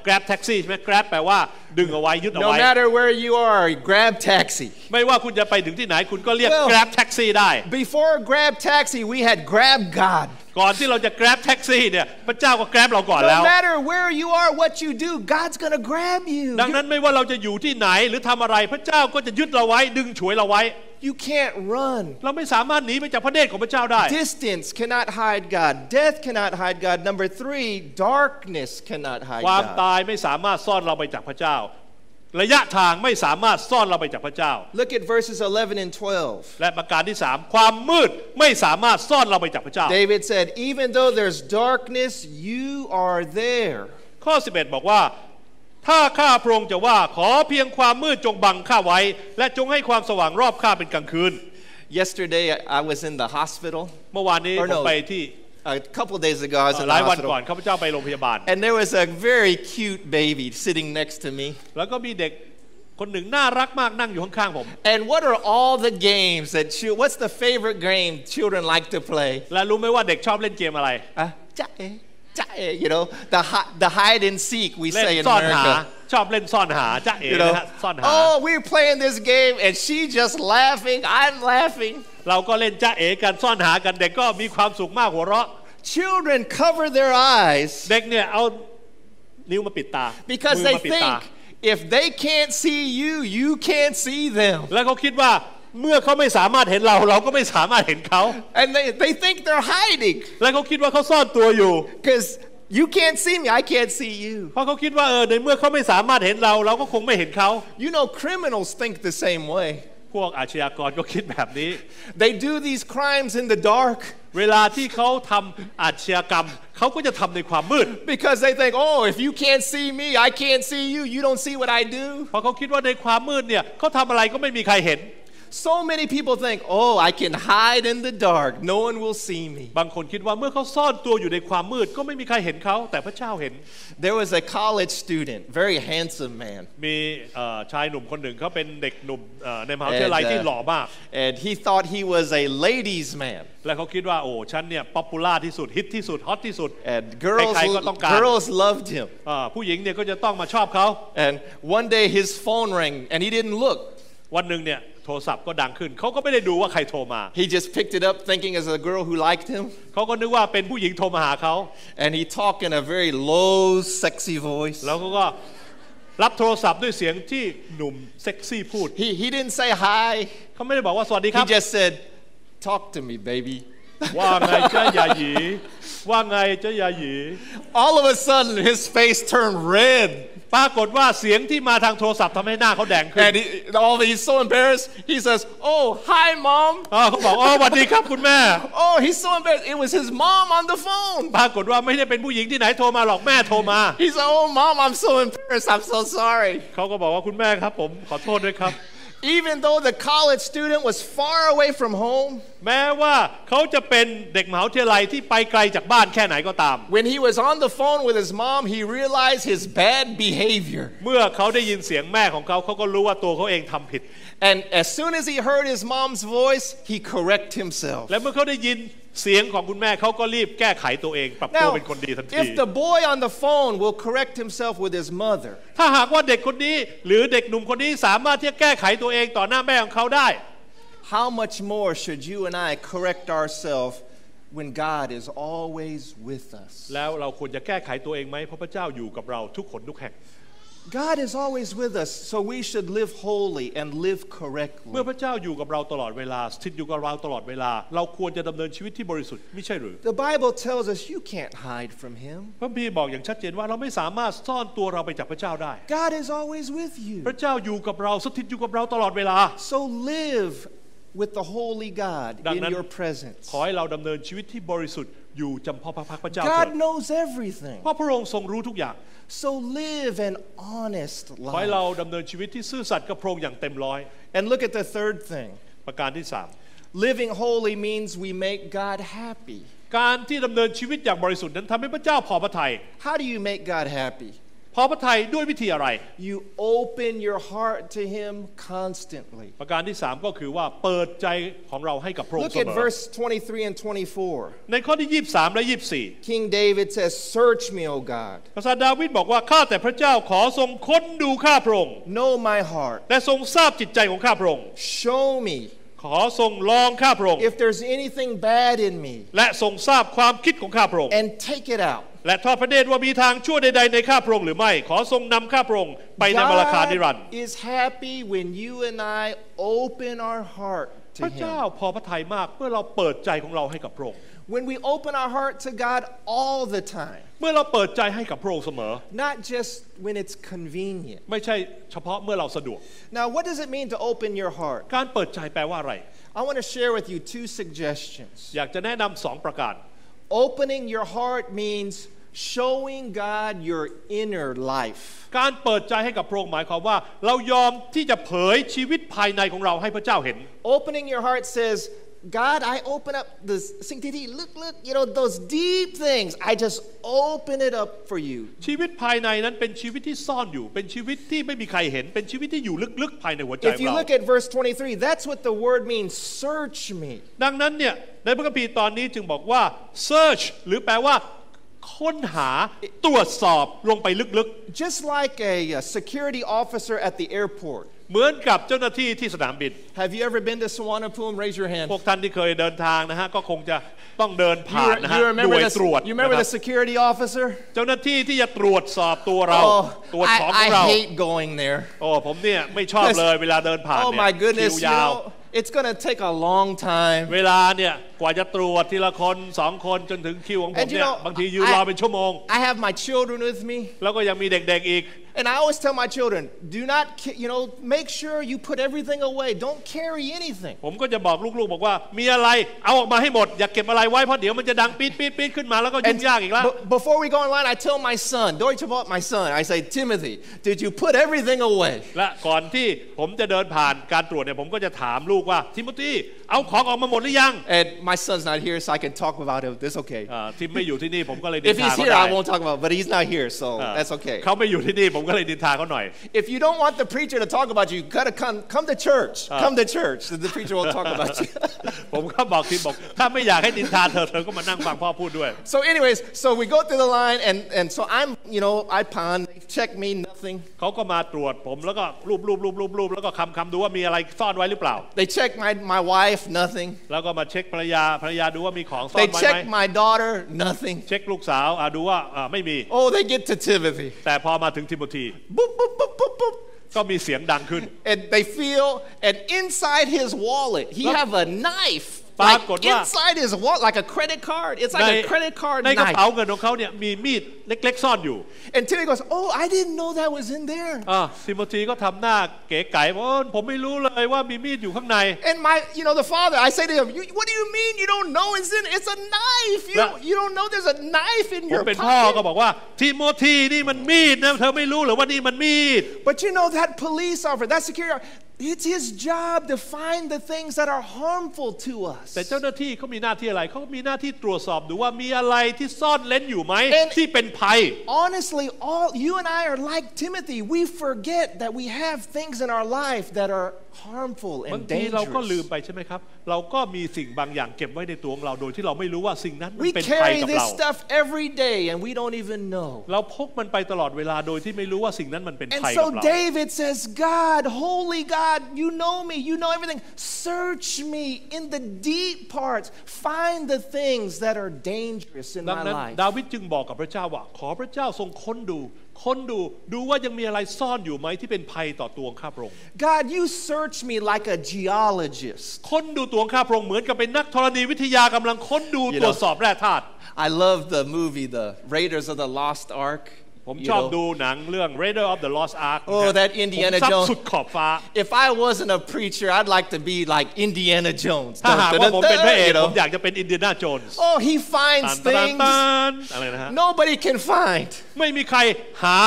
Grab Taxi ใช่ไหม Grab แปลว่าดึงเอาไว้ยึดเอา No ไว้ matter where you are, Grab Taxi. ไม่ว่าคุณจะไปถึงที่ไหนคุณก็เรียก Grab Taxi ได้ Before Grab Taxi, we had Grab God. ก่อนที่เราจะ Grab Taxi เนี่ยพระเจ้าก็ Grab เราก่อนแล้ว No matter where you are, what you do, God's going to grab you. ดังนั้นไม่ว่าเราจะอยู่ที่ไหนหรือทำอะไรพระเจ้าก็จะยึดเราไว้ดึงฉวยเราไว้ You can't run. เราไม่สามารถหนีไปจากพระเนตรของพระเจ้าได้ Distance cannot hide God. Death cannot hide God. Number 3, darkness cannot hide ความ God. ตายไม่สามารถซ่อนเราไปจากพระเจ้าระยะทางไม่สามารถซ่อนเราไปจากพระเจ้า Look at verses 11 and 12. และประการที่3ความมืดไม่สามารถซ่อนเราไปจากพระเจ้า David said, even though there's darkness, you are there. ข้อ11บอกว่าถ้าข้าพระองค์จะว่าขอเพียงความมืดจงบังข้าไว้และจงให้ความสว่างรอบข้าเป็นกลางคืน Yesterday I was in the hospital. เมื่อวานนี้ผมไปที่ A couple days ago I was in ห the ลายวันก่อน hospital. ข้าพเจ้าไปโรงพยาบาล And there was a very cute baby sitting next to me. แล้วก็มีเด็กคนหนึ่งน่ารักมากนั่งอยู่ข้างๆผม And what are all the games that what's the favorite game children like to play? และรู้ไหมว่าเด็กชอบเล่นเกมอะไร You know, the hide and seek we เล่น say in ซ่อนหา America. ชอบเล่นซ่อนหาจ๊ะเอ๋ You นะ know, ฮะซ่อนหา oh, we're playing this game and she just laughing, I'm laughing. เราก็เล่นจ๊ะเอ๋กันซ่อนหากันเด็กก็มีความสุขมากหัวเราะ Children cover their eyes เด็กเนี่ยเอานิ้วมาปิดตา because มือ they มาปิดตา think if they can't see you, you can't see them. แล้วเขาคิดว่าเมื่อเขาไม่สามารถเห็นเราเราก็ไม่สามารถเห็นเขา And they think they're hiding แล้วเขาคิดว่าเขาซ่อนตัวอยู่ because you can't see me, I can't see you. เพราะเขาคิดว่าในเมื่อเขาไม่สามารถเห็นเราเราก็คงไม่เห็นเขา You know, criminals think the same way. พวกอาชญากรก็คิดแบบนี้ They do these crimes in the dark เวลาที่เขาทำอาชญากรรมเขาก็จะทำในความมืด because they think, oh, if you can't see me, I can't see you, you don't see what I do. เพราะเขาคิดว่าในความมืดเนี่ยเขาทำอะไรก็ไม่มีใครเห็น So many people think, oh, I can hide in the dark, no one will see me. บางคนคิดว่าเมื่อเขาซ่อนตัวอยู่ในความมืดก็ไม่มีใครเห็นเขาแต่พระเจ้าเห็น There was a college student, very handsome man. มีชายหนุ่มคนหนึ่งเขาเป็นเด็กหนุ่มในมหาวิทยาลัยที่หล่อมาก And he thought he was a ladies' man. และเขาคิดว่าโอ้ฉันเนี่ยป๊อปปูล่าที่สุดฮิตที่สุดฮอตที่สุด And ใครๆก็ต้องการ girls loved him. ผู้หญิงเนี่ยก็จะต้องมาชอบเขา And one day his phone rang and he didn't look. วันหนึ่งเนี่ยโทรศัพท์ก็ดังขึ้นเขาก็ไม่ได้ดูว่าใครโทรมา He just picked it up thinking it's a girl who liked him. เขาก็นึกว่าเป็นผู้หญิงโทรมาหาเขา And he talked in a very low, sexy voice. แล้วเขาก็รับโทรศัพท์ด้วยเสียงที่หนุ่มเซ็กซี่พูด He didn't say hi. เขาไม่ได้บอกว่าสวัสดีครับ He just said, talk to me, baby. ว่าไงเจ้าหยาหยีว่าไงเจ้าหยาหยี All of a sudden his face turned red. ปรากฏว่าเสียงที่มาทางโทรศัพท์ทำให้หน้าเขาแดงขึ้น And he's so embarrassed. He says, oh, hi, mom. เขาบอกสวัสดีครับคุณแม่ Oh, he's so embarrassed. It was his mom on the phone. ปรากฏว่าไม่ได้เป็นผู้หญิงที่ไหนโทรมาหรอกแม่โทรมา He said, oh, mom, I'm so embarrassed. I'm so sorry. เขาก็บอกว่าคุณแม่ครับผมขอโทษด้วยครับ Even though the college student was far away from home, แม้ว่าเขาจะเป็นเด็กมหาวิทยาลัยที่ไปไกลจากบ้านแค่ไหนก็ตาม when he was on the phone with his mom, he realized his bad behavior. เมื่อเขาได้ยินเสียงแม่ของเขาเขาก็รู้ว่าตัวเขาเองทำผิด And as soon as he heard his mom's voice, he corrected himself. และเมื่อเขาได้ยินเสียงของคุณแม่เขาก็รีบแก้ไขตัวเองปรับตัวเป็นคนดีทันที if the boy on the phone will correct himself with his mother, ถ้าหากว่าเด็กคนนี้หรือเด็กหนุ่มคนนี้สามารถที่จะแก้ไขตัวเองต่อหน้าแม่ของเขาได้ how much more should you and I correct ourselves when God is always with us? แล้วเราควรจะแก้ไขตัวเองไหมเพราะพระเจ้าอยู่กับเราทุกคนทุกแห่ง God is always with us, so we should live holy and live เมื่อ correctly. พระเจ้าอยู่กับเราตลอดเวลาสถิตอยู่กับเราตลอดเวลาเราควรจะดำเนินชีวิตที่บริสุทธิ์ไม่ใช่หรือ The Bible tells us you can't hide from Him. พระบีบอกอย่างชัดเจนว่าเราไม่สามารถซ่อนตัวเราไปจากพระเจ้าได้ God is always with you. พระเจ้าอยู่กับเราสถิตอยู่กับเราตลอดเวลา So live with the holy God ดัง in นั้น your presence. ขอให้เราดำเนินชีวิตที่บริสุทธิ์อยู่จำเพาะพระพักตร์พระเจ้าเถิ God ด knows everything. เพราะพระองค์ทรงรู้ทุกอย่าง So live an honest ขอให้เรา life. ดำเนินชีวิตที่ซื่อสัตย์กับพระองค์อย่างเต็มร้อย And look at the third thing. ประการที่Living holy means we make God happy. 3การที่ดำเนินชีวิตอย่างบริสุทธิ์นั้นทำให้พระเจ้าพอพระทัย How do you make God happy? พอพระทัยด้วยวิธีอะไร You open your heart to Him constantly. ประการที่3ก็คือว่าเปิดใจของเราให้กับพระองค์ Look เส at มอ verse 23 and 24. ในข้อที่23และ King David says, search me, O God. 24กษัตริย์ดาวิดบอกว่าข้าแต่พระเจ้าขอทรงค้นดูข้าพระองค์ Know my heart. และทรงทราบจิตใจของข้าพระองค์ Show me ขอทรงลองข้าพระองค์ if there's anything bad in me และทรงทราบความคิดของข้าพระองค์ and take it out. และทอดพระเนตรว่ามีทางชั่วใดๆในข้าพระองค์หรือไม่ขอทรงนำข้าพระองค์ไปในมรรคานิรันดร์ God is happy when you and I open our heart to พระเจ้า Him. พอพระทัยมากเมื่อเราเปิดใจของเราให้กับพระองค์ When we open our heart to God all the time, เมื่อเราเปิดใจให้กับพระองค์เสมอ not just when it's convenient. ไม่ใช่เฉพาะเมื่อเราสะดวก Now, what does it mean to open your heart? การเปิดใจแปลว่าอะไร I want to share with you two suggestions. อยากจะแนะนำสองประการ Opening your heart means showing God your inner life. การเปิดใจให้กับพระองค์หมายความว่าเรายอมที่จะเผยชีวิตภายในของเราให้พระเจ้าเห็น Opening your heart says, God, I open up this look, those deep things. I just open it up for you. ชีวิตภายในนั้นเป็นชีวิตที่ซ่อนอยู่เป็นชีวิตที่ไม่มีใครเห็นเป็นชีวิตที่อยู่ลึกๆภายในหัวใจของเรา If you look at verse 23, that's what the word means, search me. ดังนั้นเนี่ยในพระคัมภีร์ตอนนี้จึงบอกว่า search หรือแปลว่าค้นหาตรวจสอบลงไปลึกๆ Just like a security officer at the airport. เหมือนกับเจ้าหน้าที่ที่สนามบิน Have you ever been to Suvarnabhumi? Raise your hand. พวกท่านที่เคยเดินทางนะฮะก็คงจะต้องเดินผ่านนะฮะหน่วยตรวจ You remember the security officer? เจ้าหน้าที่ที่จะตรวจสอบตัวเราตรวจของเรา I hate going there. โอ้ผมเนี่ยไม่ชอบเลยเวลาเดินผ่านเนี่ย Oh my goodness, คิวยาว it's going to take a long time. เวลาเนี่ยกว่าจะตรวจทีละคนสองคนจนถึงคิวของผมเนี่ยบางทียืนรอเป็นชั่วโมง I have my children with me. แล้วก็ยังมีเด็กๆอีก And I always tell my children, do not, make sure you put everything away. Don't carry anything. ผมก็จะบอกลูกๆบอกว่ามีอะไรเอาออกมาให้หมดอย่าเก็บอะไรไว้เพราะเดี๋ยวมันจะดังปี๊ดขึ้นมาแล้วก็ยุ่งยากอีกแล้ว Before we go online, I tell my son, my son, I say, Timothy, did you put everything away? และก่อนที่ผมจะเดินผ่านการตรวจเนี่ยผมก็จะถามลูกว่าทิโมธีเอาของออกมาหมดหรือยัง And my son's not here, so I can talk about it. That's okay. ทิมไม่อยู่ที่นี่ผมก็เลยดิน If ทา he's เขา here, ได้ I won't talk about it, but he's not here, so that's okay. เขาไม่อยู่ที่นี่ผมก็เลยดินทาเขาหน่อย If you don't want the preacher to talk about you, you gotta come to church. Come to church. The preacher will talk about you. ผมก็บอกทีมบอกถ้าไม่อยากให้ดินทาเธอก็มานั่งฟังพ่อพูดด้วย So anyways, so we go through the line and so I'm, I pawn, they check me, nothing. เขาก็มาตรวจผมแล้วก็รูปแล้วก็คำดูว่ามีอะไรซ่อนไว้หรือเปล่า They check my wife, nothing. แล้วก็มาเช็คภรรยาดูว่ามีของซ่อนไว้ไหม They check my daughter, nothing. เช็คลูกสาวดูว่าไม่มี Oh, they get to Timothy. แต่พอมาถึงทิโมธี Boop, boop, boop, boop, boop. ก็มีเสียงดังขึ้น And they feel, and inside his wallet, he have a knife. ปรากฏว่า inside his wallet, like a credit card. It's like a credit card ในกระเป๋า knife. เงินของเขาเนี่ยมีมีดเล็กๆซ่อนอยู่ And Timothy goes, oh, I didn't know that was in there. ทิโมธีก็ทำหน้าเก๋ไก๋ว่าผมไม่รู้เลยว่ามีมีดอยู่ข้างใน And the father, I say to him, what do you mean you don't know it's in? It's a knife. You don't know there's a knife in ผม your เป็นพ่อก็ pocket. บอกว่าทิโมธีนี่มันมีดนะเธอไม่รู้หรือว่านี่มันมีด But that police officer, that security officer, it's his job to find the things that are harmful to us. แต่เจ้าหน้าที่เขามีหน้าที่อะไรเขามีหน้าที่ตรวจสอบดูว่ามีอะไรที่ซ่อนเร้นอยู่ไหมที่เป็นภัย Honestly, you and I are like Timothy. We forget that we have things in our life that are harmful บาง and ทีเราก็ลืม dangerous. ไปใช่ไหมครับเราก็มีสิ่งบางอย่างเก็บไว้ในตัวของเราโดยที่เราไม่รู้ว่าสิ่งนั้นมัน We เป็นภัย carry กับ this เรา stuff every day and we don't even know. เราพกมันไปตลอดเวลาโดยที่ไม่รู้ว่าสิ่งนั้นมันเป็น And ภัยกับ so เรา David says, God, holy God, you know me, you know everything. Search me in the deep parts. Find the things that are dangerous in ดัง my นั้น life. ดาวิดจึงบอกกับพระเจ้าว่าขอพระเจ้าทรงค้นดูว่ายังมีอะไรซ่อนอยู่ไหมที่เป็นภัยต่อตัวข้าพระองค์ God, you search me like a geologist. ค้นดูตัวข้าพระองค์เหมือนกับเป็นนักธรณีวิทยากำลังค้นดูตรวจสอบแร่ธาตุ I love the movie, The Raiders of the Lost Ark. ผมชอบดูหนังเรื่อง Raider of the Lost Ark Oh, that Indiana ผมซับ Jones. สุดขอบฟ้า If I wasn't a preacher, I'd like to be like Indiana Jones. ถ้าหากว่าผมเป็นพระเอก You know? ผมอยากจะเป็นอินเดียนาโจนส์ Oh, he finds things อะไรนะฮะ nobody can find. ไม่มีใครหา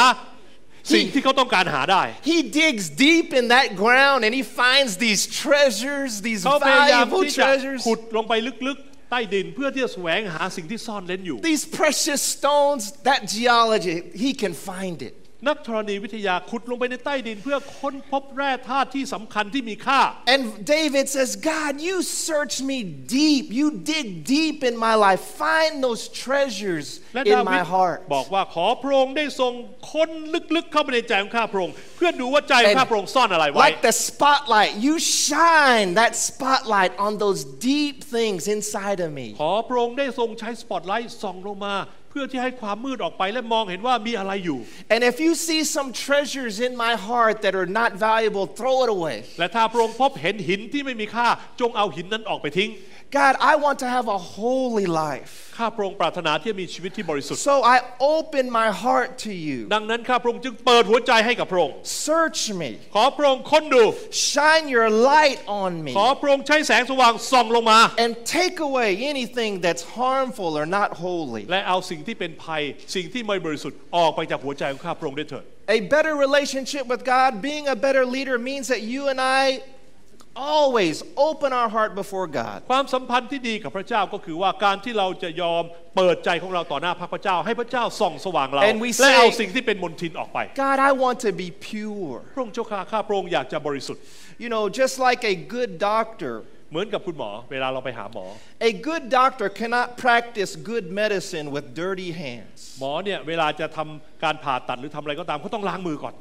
สิ่งที่เขาต้องการหาได้ He digs deep in that ground and he finds these treasures, these เขาพยายาม valuable ที่จะ treasures. ขุดลงไปลึกๆใต้ดินเพื่อที่จะแสวงหาสิ่งที่ซ่อนเร้นอยู่ These precious stones, that geology, he can find it. นักธรณีวิทยาขุดลงไปในใต้ดินเพื่อค้นพบแร่ธาตุที่สำคัญที่มีค่า And David says, God, you search me deep. You dig deep in my life. Find those treasures และ in ดาวิ my ด heart. บอกว่าขอพระองค์ได้ทรงค้นลึกๆเข้าไปในใจของข้าพระองค์เพื่อดูว่าใจของข้าพระองค์ซ่อนอะไรไว้ Like the spotlight, you shine that spotlight on those deep things inside of me. ขอพระองค์ได้ทรงใช้สปอตไลท์ส่องลงมาเ พื่อที่ให้ความมืดออกไปและมองเห็นว่ามีอะไรอยู่ And if you see some treasures in my heart that are not valuable, throw it away. และถ้าพระองค์พบเห็นหินที่ไม่มีค่าจงเอาหินนั้นออกไปทิ้ง God, I want to have a holy life. ข้าพระองค์ปรารถนาที่จะมีชีวิตที่บริสุทธิ์ So I open my heart to you. ดังนั้นข้าพระองค์จึงเปิดหัวใจให้กับพระองค์ Search me. ขอพระองค์ค้นดู Shine your light on me. ขอพระองค์ใช้แสงสว่างส่องลงมา And take away anything that's harmful or not holy. และเอาสิ่งที่เป็นภัยสิ่งที่ไม่บริสุทธิ์ออกไปจากหัวใจของข้าพระองค์ด้วยเถิด A better relationship with God, being a better leader, means that you and I always open our heart before God. ความสัมพันธ์ที่ดีกับพระเจ้าก็คือว่าการที่เราจะยอมเปิดใจของเราต่อหน้าพระเจ้าให้พระเจ้าส่องสว่างเราและเอาสิ่งที่เป็นมลทินออกไป God, I want to be pure. พระองค์เจ้าข้าพระองค์อยากจะบริสุทธิ์ You know, just like a good doctor, เหมือนกับคุณหมอเวลาเราไปหาหมอ a good doctor cannot practice good medicine with dirty hands. หมอเนี่ยเวลาจะทำการผ่าตัดหรือทำอะไรก็ตามเขาต้องล้างมือก่อน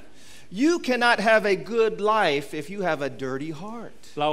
You cannot have a good life if you have a dirty heart. เรา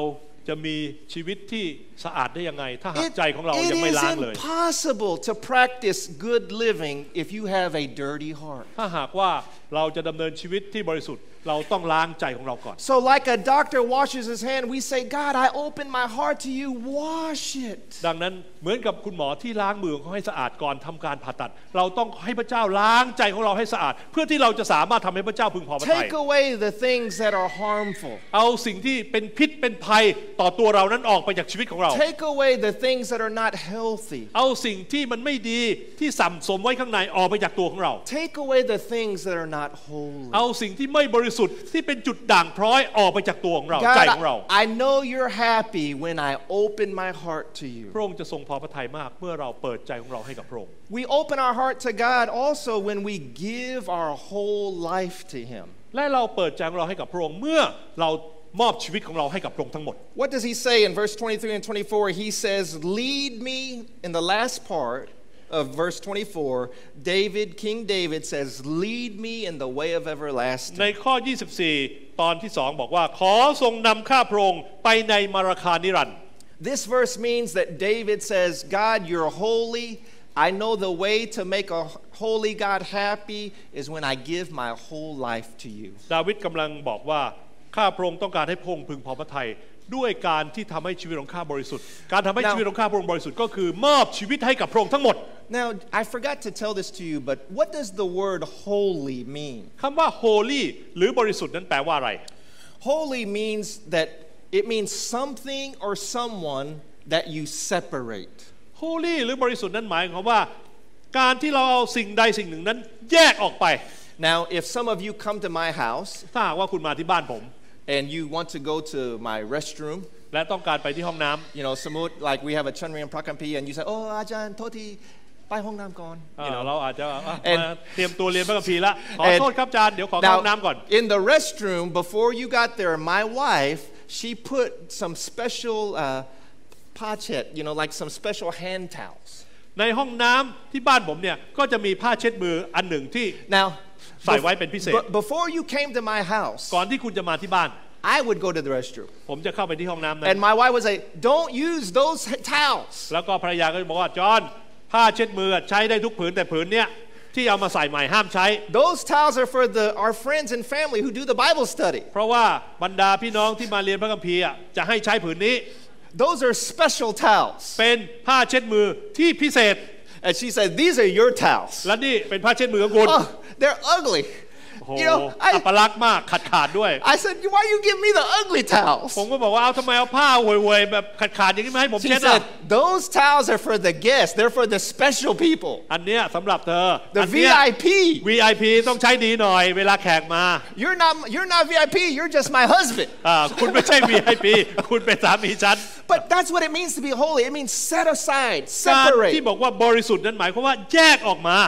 จะมีชีวิตที่สะอาดได้ยังไงถ้าหากใจของเรายังไม่ล้างเลย It is impossible to practice good living if you have a dirty heart. ถ้าหากว่าเราจะดำเนินชีวิตที่บริสุทธิ์เราต้องล้างใจของเราก่อน So like a doctor washes his hand, we say, God, I open my heart to you, wash it. ดังนั้นเหมือนกับคุณหมอที่ล้างมือของเขาให้สะอาดก่อนทำการผ่าตัดเราต้องให้พระเจ้าล้างใจของเราให้สะอาดเพื่อที่เราจะสามารถทำให้พระเจ้าพึงพอพระทัย Take away the things that are harmful. เอาสิ่งที่เป็นพิษเป็นภัยต่อตัวเรานั้นออกไปจากชีวิตของเรา Take away the things that are not healthy. เอาสิ่งที่มันไม่ดีที่สั่งสมไว้ข้างในออกไปจากตัวของเรา Take away the things that are not holy. เอาสิ่งที่ไม่บริสุทธิ์ที่เป็นจุดด่างพร้อยออกไปจากตัวของเราใจของเรา I know you're happy when I open my heart to you. พระองค์จะทรงพอพระทัยมากเมื่อเราเปิดใจของเราให้กับพระองค์ We open our heart to God also when we give our whole life to Him. และเราเปิดใจของเราให้กับพระองค์เมื่อเรามอบชีวิตของเราให้กับพระองค์ทั้งหมด What does He say in verse 23 and 24? He says, "Lead me," in the last part of verse 24, King David says, "Lead me in the way of everlasting." ในข้อ 24 ตอนที่ 2 บอกว่าขอทรงนำข้าพระองค์ไปในมรคานิรันดร์ This verse means that David says, God, you're holy. I know the way to make a holy God happy is when I give my whole life to you. ดาวิดกำลังบอกว่าข้าพระองค์ต้องการให้พระองค์พึงพอพระทัยด้วยการที่ทำให้ชีวิตของข้าบริสุทธิ์การทำให้ชีวิตของข้าพระองค์บริสุทธิ์ก็คือมอบชีวิตให้กับพระองค์ทั้งหมด Now, I forgot to tell this to you, but what does the word holy mean? คำว่า holy หรือบริสุทธิ์นั้นแปลว่าอะไร Holy means that it means something or someone that you separate. holy หรือบริสุทธิ์นั้นหมายความว่าการที่เราเอาสิ่งใดสิ่งหนึ่งนั้นแยกออกไป Now, if some of you come to my house ถ้าหากว่าคุณมาที่บ้านผม and you want to go to my restroom, และต้องการไปที่ห้องน้ำ you know, like we have a Chunri and Prakampi, and you say, "Oh, Ajahn, Toti, ไปห้องน้ำก่อน." You know, เราอาจจะมาเตรียมตัวเรียนพระคัมภีร์ละขอโทษครับอาจารย์เดี๋ยวขอเข้าห้องน้ำก่อน In the restroom, before you got there, my wife, she put some special pachet, you know, like some special hand towels. ในห้องน้ำที่บ้านผมเนี่ยก็จะมีผ้าเช็ดมืออันหนึ่งที่ Now, ใส่ไว้เป็นพิเศษ before you came to my house, ก่อนที่คุณจะมาที่บ้าน I would go to the restroom. ผมจะเข้าไปที่ห้องน้ำนั้น And my wife would say, "Don't use those towels." แล้วก็ภรรยาก็จะบอกว่าจอห์นผ้าเช็ดมือใช้ได้ทุกผืนแต่ผืนเนี้ยที่เอามาใส่ใหม่ห้ามใช้ Those towels are for our friends and family who do the Bible study. เพราะว่าบรรดาพี่น้องที่มาเรียนพระคัมภีร์จะให้ใช้ผืนนี้ Those are special towels. เป็นผ้าเช็ดมือที่พิเศษ And she said, "These are your towels." และนี่เป็นผ้าเช็ดมือของคุณ Oh, they're ugly. โอ้โหอัปลักษณ์มากขาดด้วย I said, "Why you give me the ugly towels?" ผมก็บอกว่าเอาทำไมเอาผ้าห่วยๆแบบขาดอย่างนี้มาให้ผม She เช็ดล่ะ said, "Those towels are for the guests. They're for the special people. อันเนี้ยสำหรับเธอ The VIP. VIP ต้องใช้ดีหน่อยเวลาแขกมา You're not VIP. You're just my husband." คุณไม่ใช่ VIP คุณเป็นสามีฉัน But that's what it means to be holy. It means set aside, การที่ separate. บอกว่าบริสุทธิ์นั้นหมายความว่าแยกออกมา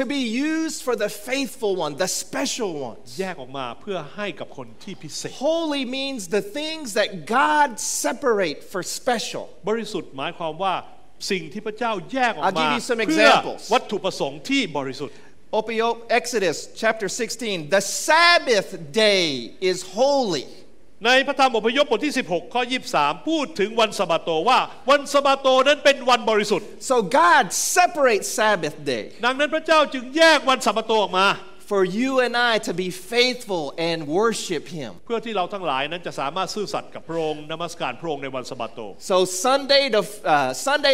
To be used for the faithful one, the special ones. แยกออกมาเพื่อให้กับคนที่พิเศษ Holy means the things that God separate for special. บริสุทธิ์หมายความว่าสิ่งที่พระเจ้าแยกออก I'll มา give you some เพื่อ examples. วัตถุประสงค์ที่บริสุทธิ์ Exodus chapter 16. The Sabbath day is holy. ในพระธรรมอพยพบทที่16ข้อ23พูดถึงวันสะบาโตว่าวันสะบาโตนั้นเป็นวันบริสุทธิ์ So God separates Sabbath day ดังนั้นพระเจ้าจึงแยกวันสะบาโตออกมา for you and I to be faithful and worship Him เพื่อที่เราทั้งหลายนั้นจะสามารถซื่อสัตย์กับพระองค์นมัสการพระองค์ในวันสะบาโต So Sunday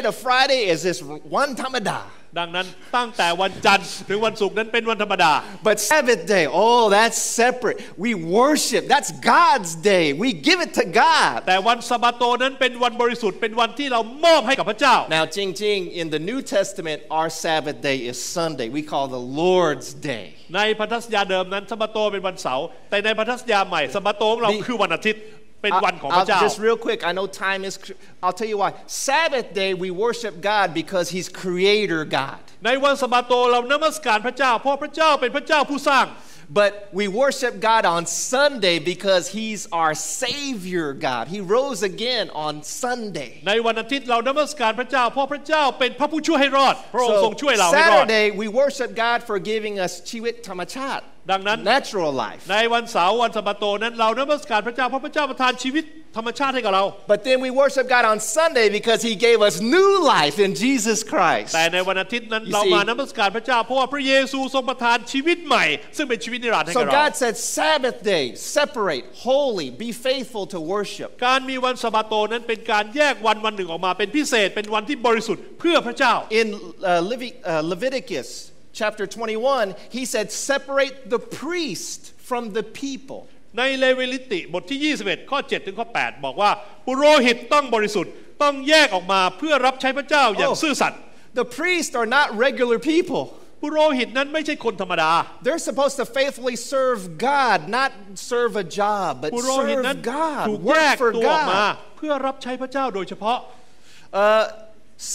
to Friday is this one tamadaดังนั้นตั้งแต่วันจันทร์ถึงวันศุกร์นั้นเป็นวันธรรมดา But Sabbath day, oh, that's separate. We worship. That's God's day. We give it to God. แต่วันสะบาโตนั้นเป็นวันบริสุทธิ์เป็นวันที่เรามอบให้กับพระเจ้า Now, Jing, in the New Testament, our Sabbath day is Sunday. We call the Lord's day. ในพันธสัญญาเดิมนั้นสะบาโตเป็นวันเสาร์แต่ในพันธสัญญาใหม่สะบาโตของเราคือวันอาทิตย์เป็นวันของพระเจ้า Just real quick, I know time is. I'll tell you why. Sabbath day, we worship God because He's Creator God. ในวันสะบาโตเรานมัสการพระเจ้าเพราะพระเจ้าเป็นพระเจ้าผู้สร้าง But we worship God on Sunday because He's our Savior God. He rose again on Sunday. ในวันอาทิตย์เรานมัสการพระเจ้าเพราะพระเจ้าเป็นพระผู้ช่วยให้รอดพระองค์ทรงช่วยเราให้รอด Saturday we worship God for giving us Chivit Tamachat. ดังนั้น natural life ในวันเสาร์วันสะบาโตนั้นเรานมัสการพระเจ้าเพราะพระเจ้าประทานชีวิตธรรมชาติให้กับเรา But then we worship God on Sunday because He gave us new life in Jesus Christ แต่ในวันอาทิตย์นั้นเรามานมัสการพระเจ้าเพราะว่าพระเยซูทรงประทานชีวิตใหม่ซึ่งเป็นชีวิตนิรันดร์ให้กับเรา So God said Sabbath day separate holy be faithful to worship การมีวันสะบาโตนั้นเป็นการแยกวันหนึ่งออกมาเป็นพิเศษเป็นวันที่บริสุทธิ์เพื่อพระเจ้า In Leviticus chapter 21 he said separate the priest from the people ในเลวีนิติบทที่21ข้อ7ถึงข้อ8บอกว่าปุโรหิตต้องบริสุทธิ์ต้องแยกออกมาเพื่อรับใช้พระเจ้าอย่างซื่อสัตย์ The priests are not regular people ปุโรหิตนั้นไม่ใช่คนธรรมดา They're supposed to faithfully serve God not serve a job but ปุโรหิตนั้น serve God ถูกแย work ก for ตัวออกมา God เพื่อรับใช้พระเจ้าโดยเฉพาะ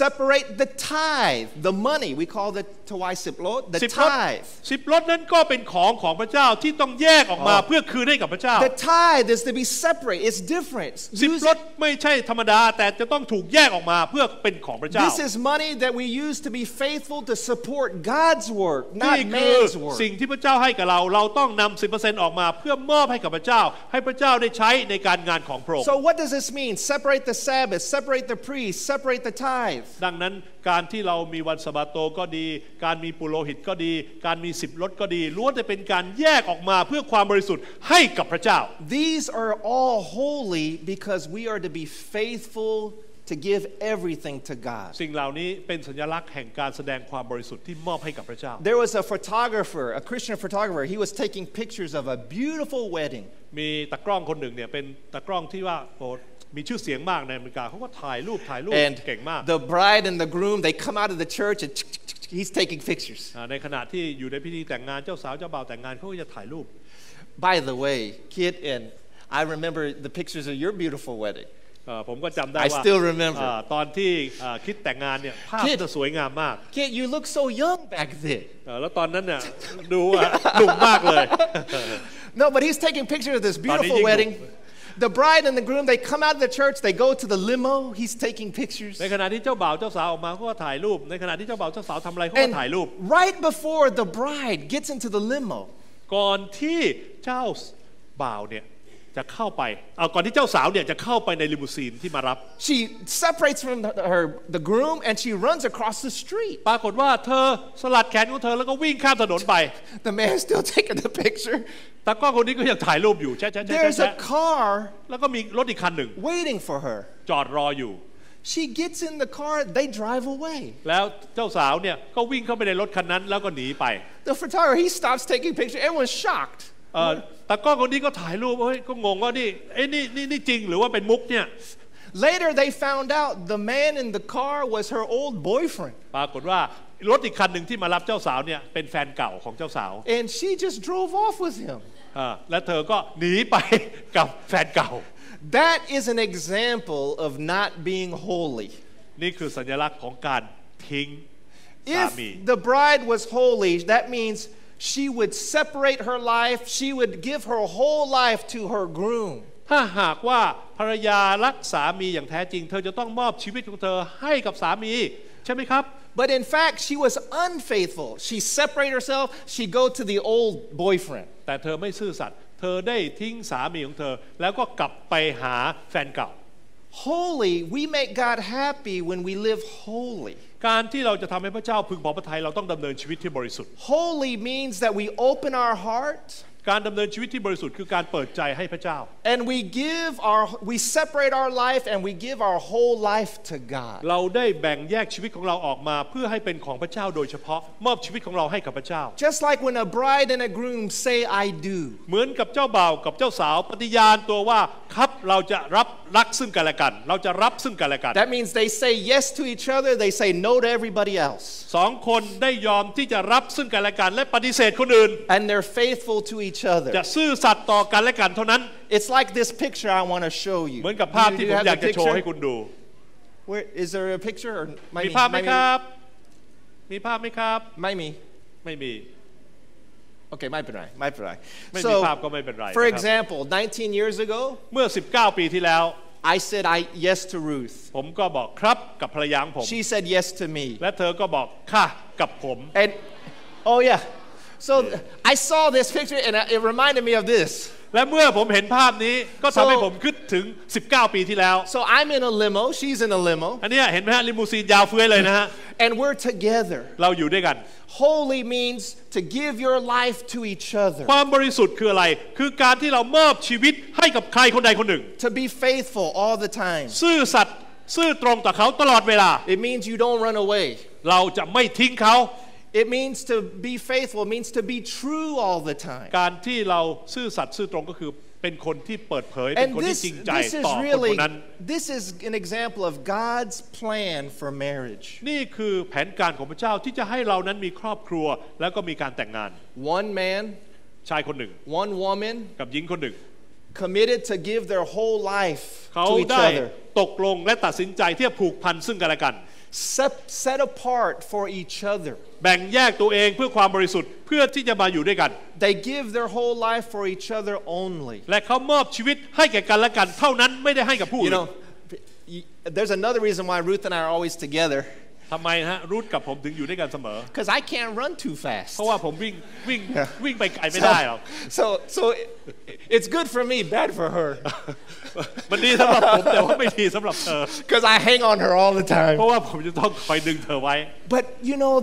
Separate the tithe, the money. We call the tawai siplot, the tithe. 10 ลดนั้นก็เป็นของพระเจ้าที่ต้องแยกออกมาเพื่อคืนให้กับพระเจ้า The tithe is to be separate. It's different. 10 ลดไม่ใช่ธรรมดาแต่จะต้องถูกแยกออกมาเพื่อเป็นของพระเจ้า This is money that we use to be faithful to support God's work, นี่ not คือ man's work. สิ่งที่พระเจ้าให้กับเราต้องนำ 10% ออกมาเพื่อมอบให้กับพระเจ้าให้พระเจ้าได้ใช้ในการงานของพระองค์ So what does this mean? Separate the Sabbath, separate the priest, separate the tithe. ดังนั้นการที่เรามีวันสะบาโตก็ดีการมีปุโรหิตก็ดีการมี10 ลดก็ดีล้วนแต่เป็นการแยกออกมาเพื่อความบริสุทธิ์ให้กับพระเจ้า These are all holy because we are to be faithful to give everything to God. สิ่งเหล่านี้เป็นสัญลักษณ์แห่งการแสดงความบริสุทธิ์ที่มอบให้กับพระเจ้า There was a photographer, a Christian photographer. He was taking pictures of a beautiful wedding. มีตากล้องคนหนึ่งเนี่ยเป็นตากล้องที่ว่ามีชื่อเสียงมากในอเมริกาเขาก็ถ่ายรูปเก่งมาก The bride and the groom they come out of the church and he's taking pictures. ในขณะที่อยู่ในพิธีแต่งงานเจ้าสาวเจ้าบ่าวแต่งงานเขาก็จะถ่ายรูป By the way, Kit and I remember the pictures of your beautiful wedding. ผมก็จำได้ I ว่า still remember. ตอนที่คิดแต่งงานเนี่ยภาพจะสวยงามมาก Kit, you look so young back then. แล้วตอนนั้นเนี่ยดูหนุ่มมากเลย No, but he's taking pictures of this beautiful wedding. The bride and the groom, they come out of the church, they go to the limo, he's taking pictures. ในขณะที่เจ้าบ่าวเจ้าสาวออกมาเขาก็ถ่ายรูปในขณะที่เจ้าบ่าวเจ้าสาวทำอะไรเขาก็ถ่ายรูป Right before the bride gets into the limo. ก่อนที่เจ้าบ่าวเนี่ยจะเข้าไปก่อนที่เจ้าสาวเนี่ยจะเข้าไปในลิมูซีนที่มารับ She separates from the groom and she runs across the street. ปรากฏว่าเธอสลัดแขนของเธอแล้วก็วิ่งข้ามถนนไป The man's still taking the picture. ตากล้องคนนี้ก็ยังถ่ายรูปอยู่แชะ There's a car แล้วก็มีรถอีกคันหนึ่ง waiting for her. จอดรออยู่ She gets in the car, they drive away. แล้วเจ้าสาวเนี่ยก็วิ่งเข้าไปในรถคันนั้นแล้วก็หนีไป The photographer he stops taking pictures. Everyone's shocked. ตากล้องคนนี้ก็ถ่ายรูปก็งงว่านี่จริงหรือว่าเป็นมุกเนี่ย Later they found out the man in the car was her old boyfriend. ปรากฏว่ารถอีกคันหนึ่งที่มารับเจ้าสาวเนี่ยเป็นแฟนเก่าของเจ้าสาว And she just drove off with him. และเธอก็หนีไปกับแฟนเก่า That is an example of not being holy. นี่คือสัญลักษณ์ของการทิ้งสามี If the bride was holy, that means she would separate her life, she would give her whole life to her groom. ถ้าหากว่าภรรยารักสามีอย่างแท้จริงเธอจะต้องมอบชีวิตของเธอให้กับสามีใช่ไหมครับ But in fact, she was unfaithful. She separated herself, she go to the old boyfriend. แต่เธอไม่ซื่อสัตย์เธ ธอได้ทิ้งสามีของเธอแล้วก็กลับไปหาแฟนเก่า Holy, we make God happy when we live holy. การที่เราจะทำให้พระเจ้าพึงพอพระทัยเราต้องดำเนินชีวิตที่บริสุทธิ์ Holy means that we open our heart. การดำเนินชีวิตที่บริสุทธิ์คือการเปิดใจให้พระเจ้า And we separate our life and we give our whole life to God. เราได้แบ่งแยกชีวิตของเราออกมาเพื่อให้เป็นของพระเจ้าโดยเฉพาะมอบชีวิตของเราให้กับพระเจ้า Just like when a bride and a groom say I do. เหมือนกับเจ้าบ่าวกับเจ้าสาวปฏิญาณตัวว่าครับเราจะรักซึ่งกันและกันเราจะรับซึ่งกันและกัน That means they say yes to each other, they say no to everybody else. สองคนได้ยอมที่จะรับซึ่งกันและกันและปฏิเสธคนอื่น And they're faithful to each other. จะซื่อสัตย์ต่อกันและกันเท่านั้น It's like this picture I want to show you. เหมือนกับภาพที่ผมอยากจะโชว์ให้คุณดู Where is there a picture or มีภาพไหมครับมีภาพไหมครับไม่มีOkay, ไม่เป็นไรไม่มีภาพก็ไม่เป็นไร For example, 19 years ago เมื่อ19ปีที่แล้ว I said yes to Ruth ผมก็บอกครับกับภรรยาของผม She said yes to me และเธอก็บอกค่ะกับผม And oh yeah So I saw this picture and it reminded me of this และเมื่อผมเห็นภาพนี้ก็ทำให้ผมคิดถึง19ปีที่แล้ว So I'm in a limo she's in a limo อันนี้เห็นไหมฮะลิมูซีนยาวเฟื้อยเลยนะฮะ And we're together เราอยู่ด้วยกัน Holy means to give your life to each other ความบริสุทธิ์คืออะไรคือการที่เรามอบชีวิตให้กับใครคนใดคนหนึ่ง To be faithful all the time ซื่อสัตย์ซื่อตรงต่อเขาตลอดเวลา It means you don't run away เราจะไม่ทิ้งเขา It means to be faithful it means to be true all the time การที่เราซื่อสัตย์ซื่อตรงก็คือเป็นคนที่เปิดเผยเป็นคนที่จริงใจต่อคนคนนั้น This is an example of God's plan for marriage นี่คือแผนการของพระเจ้าที่จะให้เรานั้นมีครอบครัวแล้วก็มีการแต่งงาน One man ชายคนหนึ่ง One woman กับหญิงคนหนึ่ง committed to give their whole life เขา to each ได้ other ตกลงและตัดสินใจที่จะผูกพันซึ่งกันและกัน set apart for each other แบ่งแยกตัวเองเพื่อความบริสุทธิ์เพื่อที่จะมาอยู่ด้วยกัน They give their whole life for each other only และเขามอบชีวิตให้แก่กันและกันเท่านั้นไม่ได้ให้กับผู้อื่น There's another reason why Ruth and I are always together ทำไมฮะรูทกับผมถึงอยู่ด้วยกันเสมอ Because I can't run too fast เพราะว่าผมวิ่งไปไกลไม่ได้หรอก So it's good for me bad for her มันดีสำหรับผมแต่ว่าไม่ดีสำหรับเธอ Because I hang on her all the time เพราะว่าผมจะต้องคอยดึงเธอไว้ But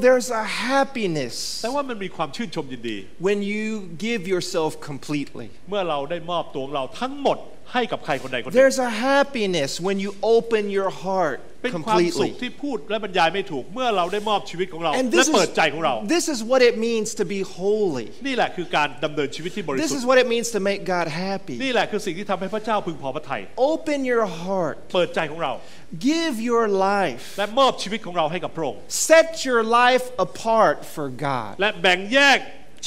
there's a happiness แต่ว่ามันมีความชื่นชมยินดี when you give yourself completely เมื่อเราได้มอบตัวของเราทั้งหมดให้กับใครคนใดคนหนึ่ง There's a happiness when you open your heart เป็นความสุขที่พูดและบรรยายไม่ถูกเมื่อเราได้มอบชีวิตของเราและเปิดใจของเรา This is what it means to be holy นี่แหละคือการดำเนินชีวิตที่บริสุท This ธิ์ is what it means to make God happy นี่แหละคือสิ่งที่ทำให้พระเจ้าพึงพอพระทัย Open your heart เปิดใจของเรา Give your life และมอบชีวิตของเราให้กับพระองค์ Set your life apart for God และแบ่งแยก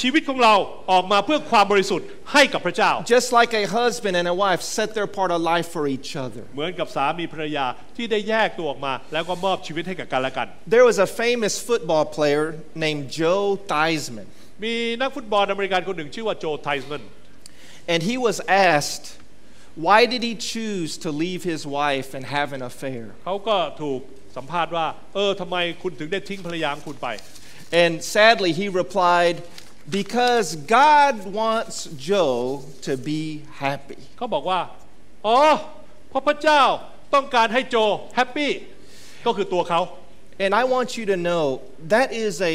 ชีวิตของเราออกมาเพื่อความบริสุทธิ์ให้กับพระเจ้า Just like a husband and a wife set their part of life for each other เหมือนกับสามีภรรยาที่ได้แยกตัวออกมาแล้วก็มอบชีวิตให้กับกันและกัน There was a famous football player named Joe Theismann มีนักฟุตบอลอเมริกันคนหนึ่งชื่อว่าโจไทส์แมน And he was asked why did he choose to leave his wife and have an affair เขาก็ถูกสัมภาษณ์ว่าทำไมคุณถึงได้ทิ้งภรรยาของคุณไป And sadly he replied Because God wants Joe to be happy เขาบอกว่าเพราะพระเจ้าต้องการให้โจแฮปปี้ก็คือตัวเขา And I want you to know that is a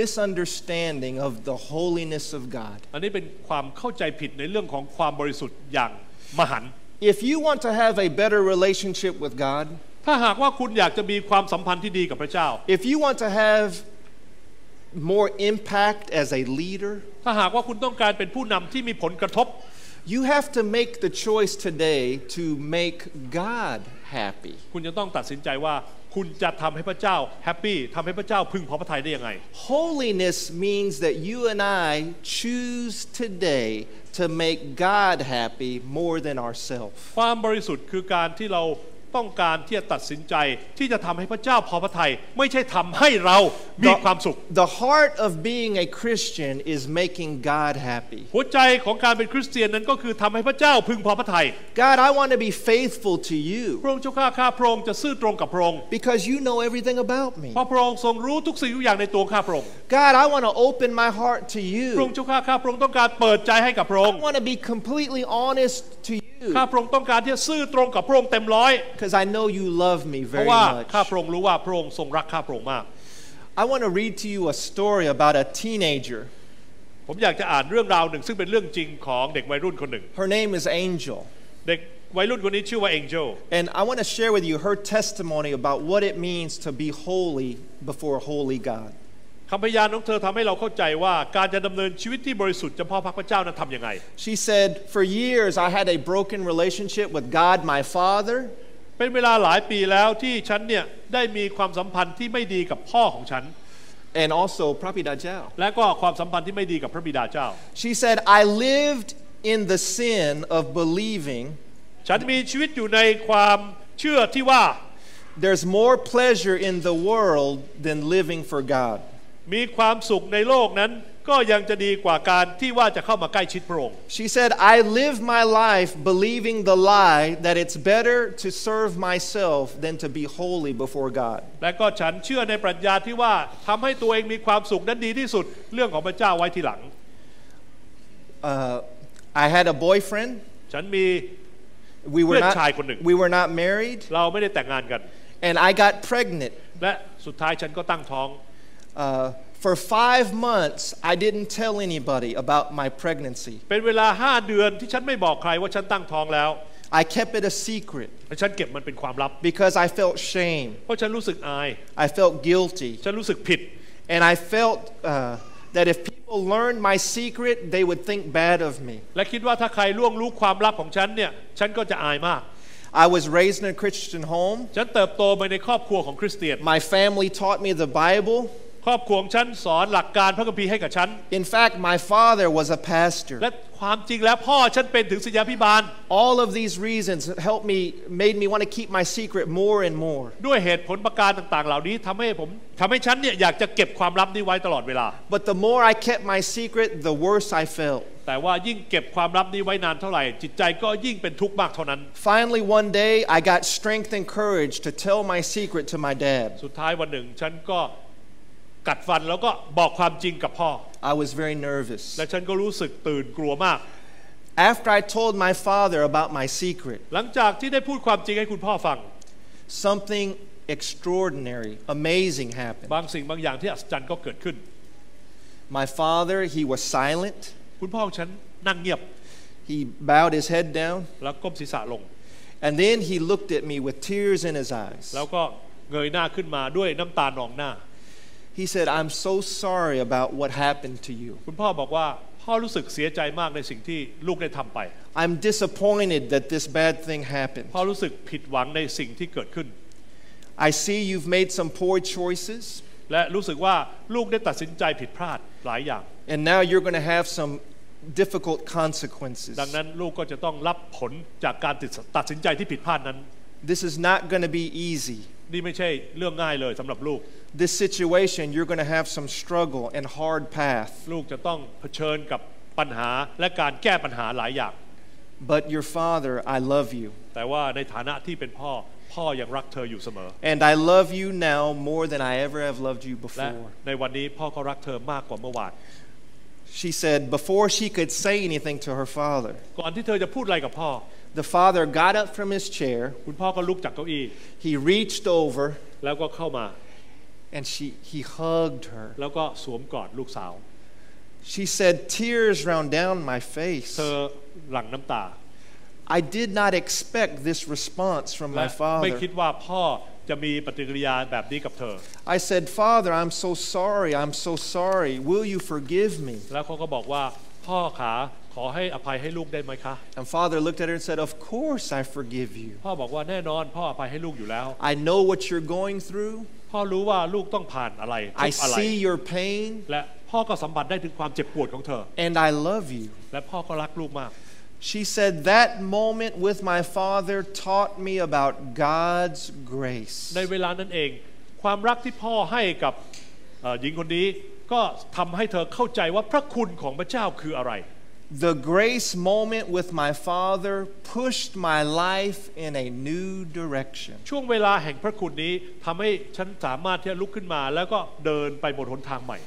misunderstanding of the holiness of God อันนี้เป็นความเข้าใจผิดในเรื่องของความบริสุทธิ์อย่างมหันต์ If you want to have a better relationship with God ถ้าหากว่าคุณอยากจะมีความสัมพันธ์ที่ดีกับพระเจ้า If you want to have more impact as a leader ถ้าหากว่าคุณต้องการเป็นผู้นำที่มีผลกระทบ You have to make the choice today to make God happy คุณจะต้องตัดสินใจว่าคุณจะทำให้พระเจ้าแฮปปี้ทำให้พระเจ้าพึงพอพระทัยได้ยังไง Holiness means that you and I choose today to make God happy more than ourselves ความบริสุทธิ์คือการที่เรา ต้องการที่จะตัดสินใจที่จะทำให้พระเจ้าพอพระทัยไม่ใช่ทำให้เรามีความสุข The heart of being a Christian is making God happy หัวใจของการเป็นคริสเตียนนั้นก็คือทำให้พระเจ้าพึงพอพระทัย God I want to be faithful to you พระองค์เจ้าข้าพระองค์จะซื่อตรงกับพระองค์ because you know everything about me เพราะพระองค์ทรงรู้ทุกสิ่งทุกอย่างในตัวข้าพระองค์ God I want to open my heart to you พระองค์เจ้าข้าพระองค์ต้องการเปิดใจให้กับพระองค์ I want to be completely honest to you ข้าพระองค์ต้องการที่จะซื่อตรงกับพระองค์เต็มร้อย because I know you love me เพ very ราะว่า much ข้าพระองค์รู้ว่าพระองค์ทรงรักข้าพระองค์มาก I want to read to you a story about a teenager ผมอยากจะอ่านเรื่องราวหนึ่งซึ่งเป็นเรื่องจริงของเด็กวัยรุ่นคนหนึ่ง Her name is Angel เด็กวัยรุ่นคนนี้ชื่อว่า Angel and I want to share with you her testimony about what it means to be holy before a holy Godคำพยานของเธอทำให้เราเข้าใจว่าการจะดำเนินชีวิตที่บริสุทธิ์เฉพาะพระพระเจ้านั้นทำยังไง She said for years I had a broken relationship with God my Father เป็นเวลาหลายปีแล้วที่ฉันเนี่ยได้มีความสัมพันธ์ที่ไม่ดีกับพ่อของฉัน and also พระบิดาเจ้า และก็ความสัมพันธ์ที่ไม่ดีกับพระบิดาเจ้า She said I lived in the sin of believing ฉันมีชีวิตอยู่ในความเชื่อที่ว่า there's more pleasure in the world than living for Godมีความสุขในโลกนั้นก็ยังจะดีกว่าการที่ว่าจะเข้ามาใกล้ชิดพระองค์ She said I live my life believing the lie that it's better to serve myself than to be holy before God และก็ฉันเชื่อในปรัชญาที่ว่าทำให้ตัวเองมีความสุขนั้นดีที่สุดเรื่องของพระเจ้าไว้ทีหลัง I had a boyfriend ฉันมี we เพื่อนชายคนหนึ่ง we were not married เราไม่ได้แต่งงานกัน and I got pregnant และสุดท้ายฉันก็ตั้งท้องFor 5 months, I didn't tell anybody about my pregnancy. เป็นเวลา5 เดือนที่ฉันไม่บอกใครว่าฉันตั้งท้องแล้ว I kept it a secret ฉันเก็บมันเป็นความลับ because I felt shame. เพราะฉันรู้สึกอาย I felt guilty. ฉันรู้สึกผิด And I felt that if people learned my secret, they would think bad of me. และคิดว่าถ้าใครล่วงรู้ความลับของฉันเนี่ยฉันก็จะอายมาก I was raised in a Christian home. ฉันเติบโตมาในครอบครัวของคริสเตียน My family taught me the Bible. ครอบครัวของฉันสอนหลักการพระคัมภีร์ให้กับฉัน In fact, my father was a pastor. และความจริงแล้วพ่อฉันเป็นถึงศิษยาภิบาล All of these reasons made me want to keep my secret more and more. ด้วยเหตุผลประการต่างๆเหล่านี้ทำให้ฉันเนี่ยอยากจะเก็บความลับนี้ไว้ตลอดเวลา But the more I kept my secret, the worse I felt. แต่ว่ายิ่งเก็บความลับนี้ไว้นานเท่าไหร่จิตใจก็ยิ่งเป็นทุกข์มากเท่านั้น Finally one day I got strength and courage to tell my secret to my dad. สุดท้ายวันหนึ่งฉันก็กัดฟันแล้วก็บอกความจริงกับพ่อ I was very nervous. และฉันก็รู้สึกตื่นกลัวมาก After I told my father about my secret, หลังจากที่ได้พูดความจริงให้คุณพ่อฟัง something extraordinary, amazing happened. บางสิ่งบางอย่างที่อัศจรรย์ก็เกิดขึ้น My father, he was silent. คุณพ่อของฉันนั่งเงียบ He bowed his head down. แล้วก้มศีรษะลง And then he looked at me with tears in his eyes. แล้วก็เงยหน้าขึ้นมาด้วยน้ำตานองหน้า He said, I'm so sorry about what happened to you. คุณพ่อบอกว่าพ่อรู้สึกเสียใจมากในสิ่งที่ลูกได้ทำไป I'm disappointed that this bad thing happened. พ่อรู้สึกผิดหวังในสิ่งที่เกิดขึ้น I see you've made some poor choices. และรู้สึกว่าลูกได้ตัดสินใจผิดพลาดหลายอย่าง And now you're going to have some difficult consequences. ดังนั้นลูกก็จะต้องรับผลจากการตัดสินใจที่ผิดพลาดนั้น This is not going to be easy. นี่ไม่ใช่เรื่องง่ายเลยสำหรับลูก This situation, you're going to have some struggle and hard path. ลูกจะต้องเผชิญกับปัญหาและการแก้ปัญหาหลายอย่าง But your father, I love you. แต่ว่าในฐานะที่เป็นพ่อยังรักเธออยู่เสมอ And I love you now more than I ever have loved you และ before. ในวันนี้พ่อก็รักเธอมากกว่าเมื่อวาน She said before she could say anything to her father, ก่อนที่เธอจะพูดอะไรกับพ่อ the father got up from his chair. คุณพ่อก็ลุกจากเก้าอี้ He reached over. แล้วก็เข้ามา And he hugged her. แล้วก็สวมกอดลูกสาว She said tears ran down my face. เธอหลั่งน้ำตา I did not expect this response from และ my ไม่ father. คิดว่าพ่อจะมีปฏิกิริยาแบบนี้กับเธอ I said, Father, I'm so sorry. I'm so sorry. Will you forgive me? แล้วเขาก็บอกว่าพ่อขาขอให้อภัยให้ลูกได้ไหมคะ And Father looked at her and said, Of course I forgive you. พ่อบอกว่าแน่นอนพ่ออภัยให้ลูกอยู่แล้ว I know what you're going through. พ่อรู้ว่าลูกต้องผ่านอะไรทุ I กอะไร see your pain. และพ่อก็สัมผัสได้ถึงความเจ็บปวดของเธอ And I love you. และพ่อก็รักลูกมาก She said that moment with my father taught me about God's grace ในเวลานั้นเองความรักที่พ่อให้กับหญิงคนนี้ก็ทำให้เธอเข้าใจว่าพระคุณของพระเจ้าคืออะไร The grace moment with my father pushed my life in a new direction ช่วงเวลาแห่งพระคุณนี้ทำให้ฉันสามารถที่จะลุกขึ้นมาแล้วก็เดินไปบนหนทางใหม่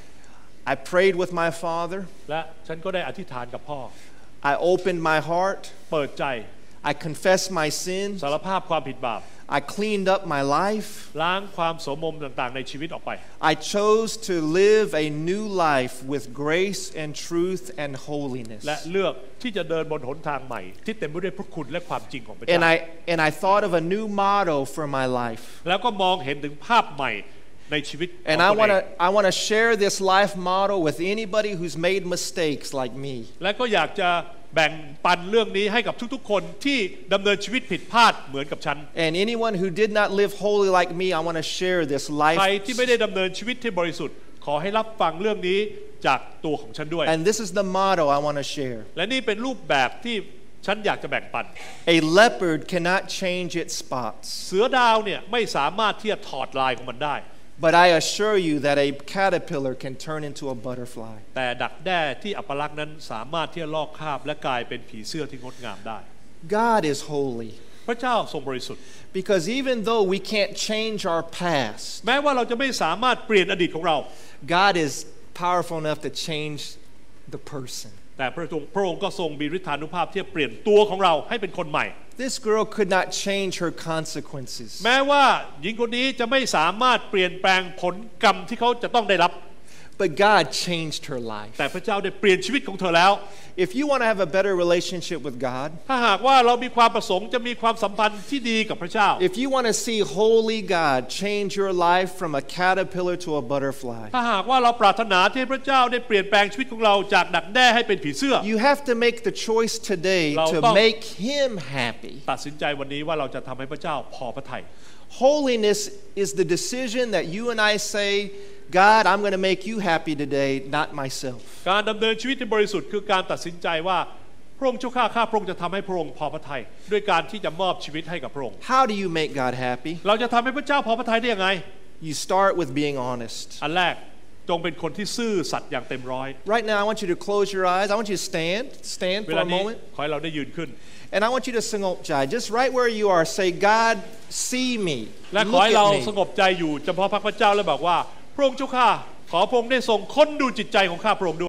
I prayed with my father และฉันก็ได้อธิษฐานกับพ่อ I opened my heart เปิดใจ I confessed my sins สารภาพความผิดบาป I cleaned up my life ล้างความโสมมต่างๆในชีวิตออกไป I chose to live a new life with grace and truth and holiness และเลือกที่จะเดินบนหนทางใหม่ที่เต็มไปด้วยพระคุณและความจริงของพระเจ้า and I thought of a new motto for my life แล้วก็มองเห็นถึงภาพใหม่ในชีวิตของ and I want to share this life motto with anybody who's made mistakes like me และก็อยากจะแบ่งปันเรื่องนี้ให้กับทุกๆคนที่ดำเนินชีวิตผิดพลาดเหมือนกับฉัน and anyone who did not live holy like me I want to share this life ใครที่ไม่ได้ดำเนินชีวิตที่บริสุทธิ์ขอให้รับฟังเรื่องนี้จากตัวของฉันด้วย and this is the motto I want to share และนี่เป็นรูปแบบที่ฉันอยากจะแบ่งปัน A leopard cannot change its spots เสือดาวเนี่ยไม่สามารถที่จะถอดลายของมันได้But I assure you that a caterpillar can turn into a butterfly. แต่ดักแด้ที่อัปลักษณ์นั้นสามารถที่จะลอกคราบและกลายเป็นผีเสื้อที่งดงามได้ God is holy. พระเจ้าทรงบริสุทธิ์ Because even though we can't change our past, แม้ว่าเราจะไม่สามารถเปลี่ยนอดีตของเรา God is powerful enough to change the person. แต่พระองค์ก็ทรงมีฤทธานุภาพที่จะเปลี่ยนตัวของเราให้เป็นคนใหม่ This girl could not change her consequences. แม้ว่าหญิงคนนี้จะไม่สามารถเปลี่ยนแปลงผลกรรมที่เขาจะต้องได้รับ But God changed her life. แต่พระเจ้าได้เปลี่ยนชีวิตของเธอแล้ว If you want to have a better relationship with God, ถ้าหากว่าเรามีความประสงค์จะมีความสัมพันธ์ที่ดีกับพระเจ้า if you want to see holy God change your life from a caterpillar to a butterfly, ถ้าหากว่าเราปรารถนาที่พระเจ้าได้เปลี่ยนแปลงชีวิตของเราจากดักแด้ให้เป็นผีเสื้อ you have to make the choice today to make Him happy. ตัดสินใจวันนี้ว่าเราจะทำให้พระเจ้าพอพระทัย Holiness is the decision that you and I say,God, I'm going to make you happy today, not myself. การดำเนินชีวิตที่บริสุทธิ์คือการตัดสินใจว่าพระองค์เจ้าข้าพระองค์จะทำให้พระองค์พอพระทัยด้วยการที่จะมอบชีวิตให้กับพระองค์ How do you make God happy? เราจะทำให้พระเจ้าพอพระทัยได้ยังไง You start with being honest. อันแรกจงเป็นคนที่ซื่อสัตย์อย่างเต็มร้อย Right now, I want you to close your eyes. I want you to stand เว for ลา a นี้ moment. ขอให้เราได้ยืนขึ้น And I want you to sangopjai, just right where you are. Say, God, see me. และขอ Look ให้เรา at ส me. งบใจอยู่เฉพาะพระเจ้าและบอกว่าพระองค์เจ้าข้าขอพระองค์ได้ทรงค้นดูจิตใจของข้าพระองค์ด้วย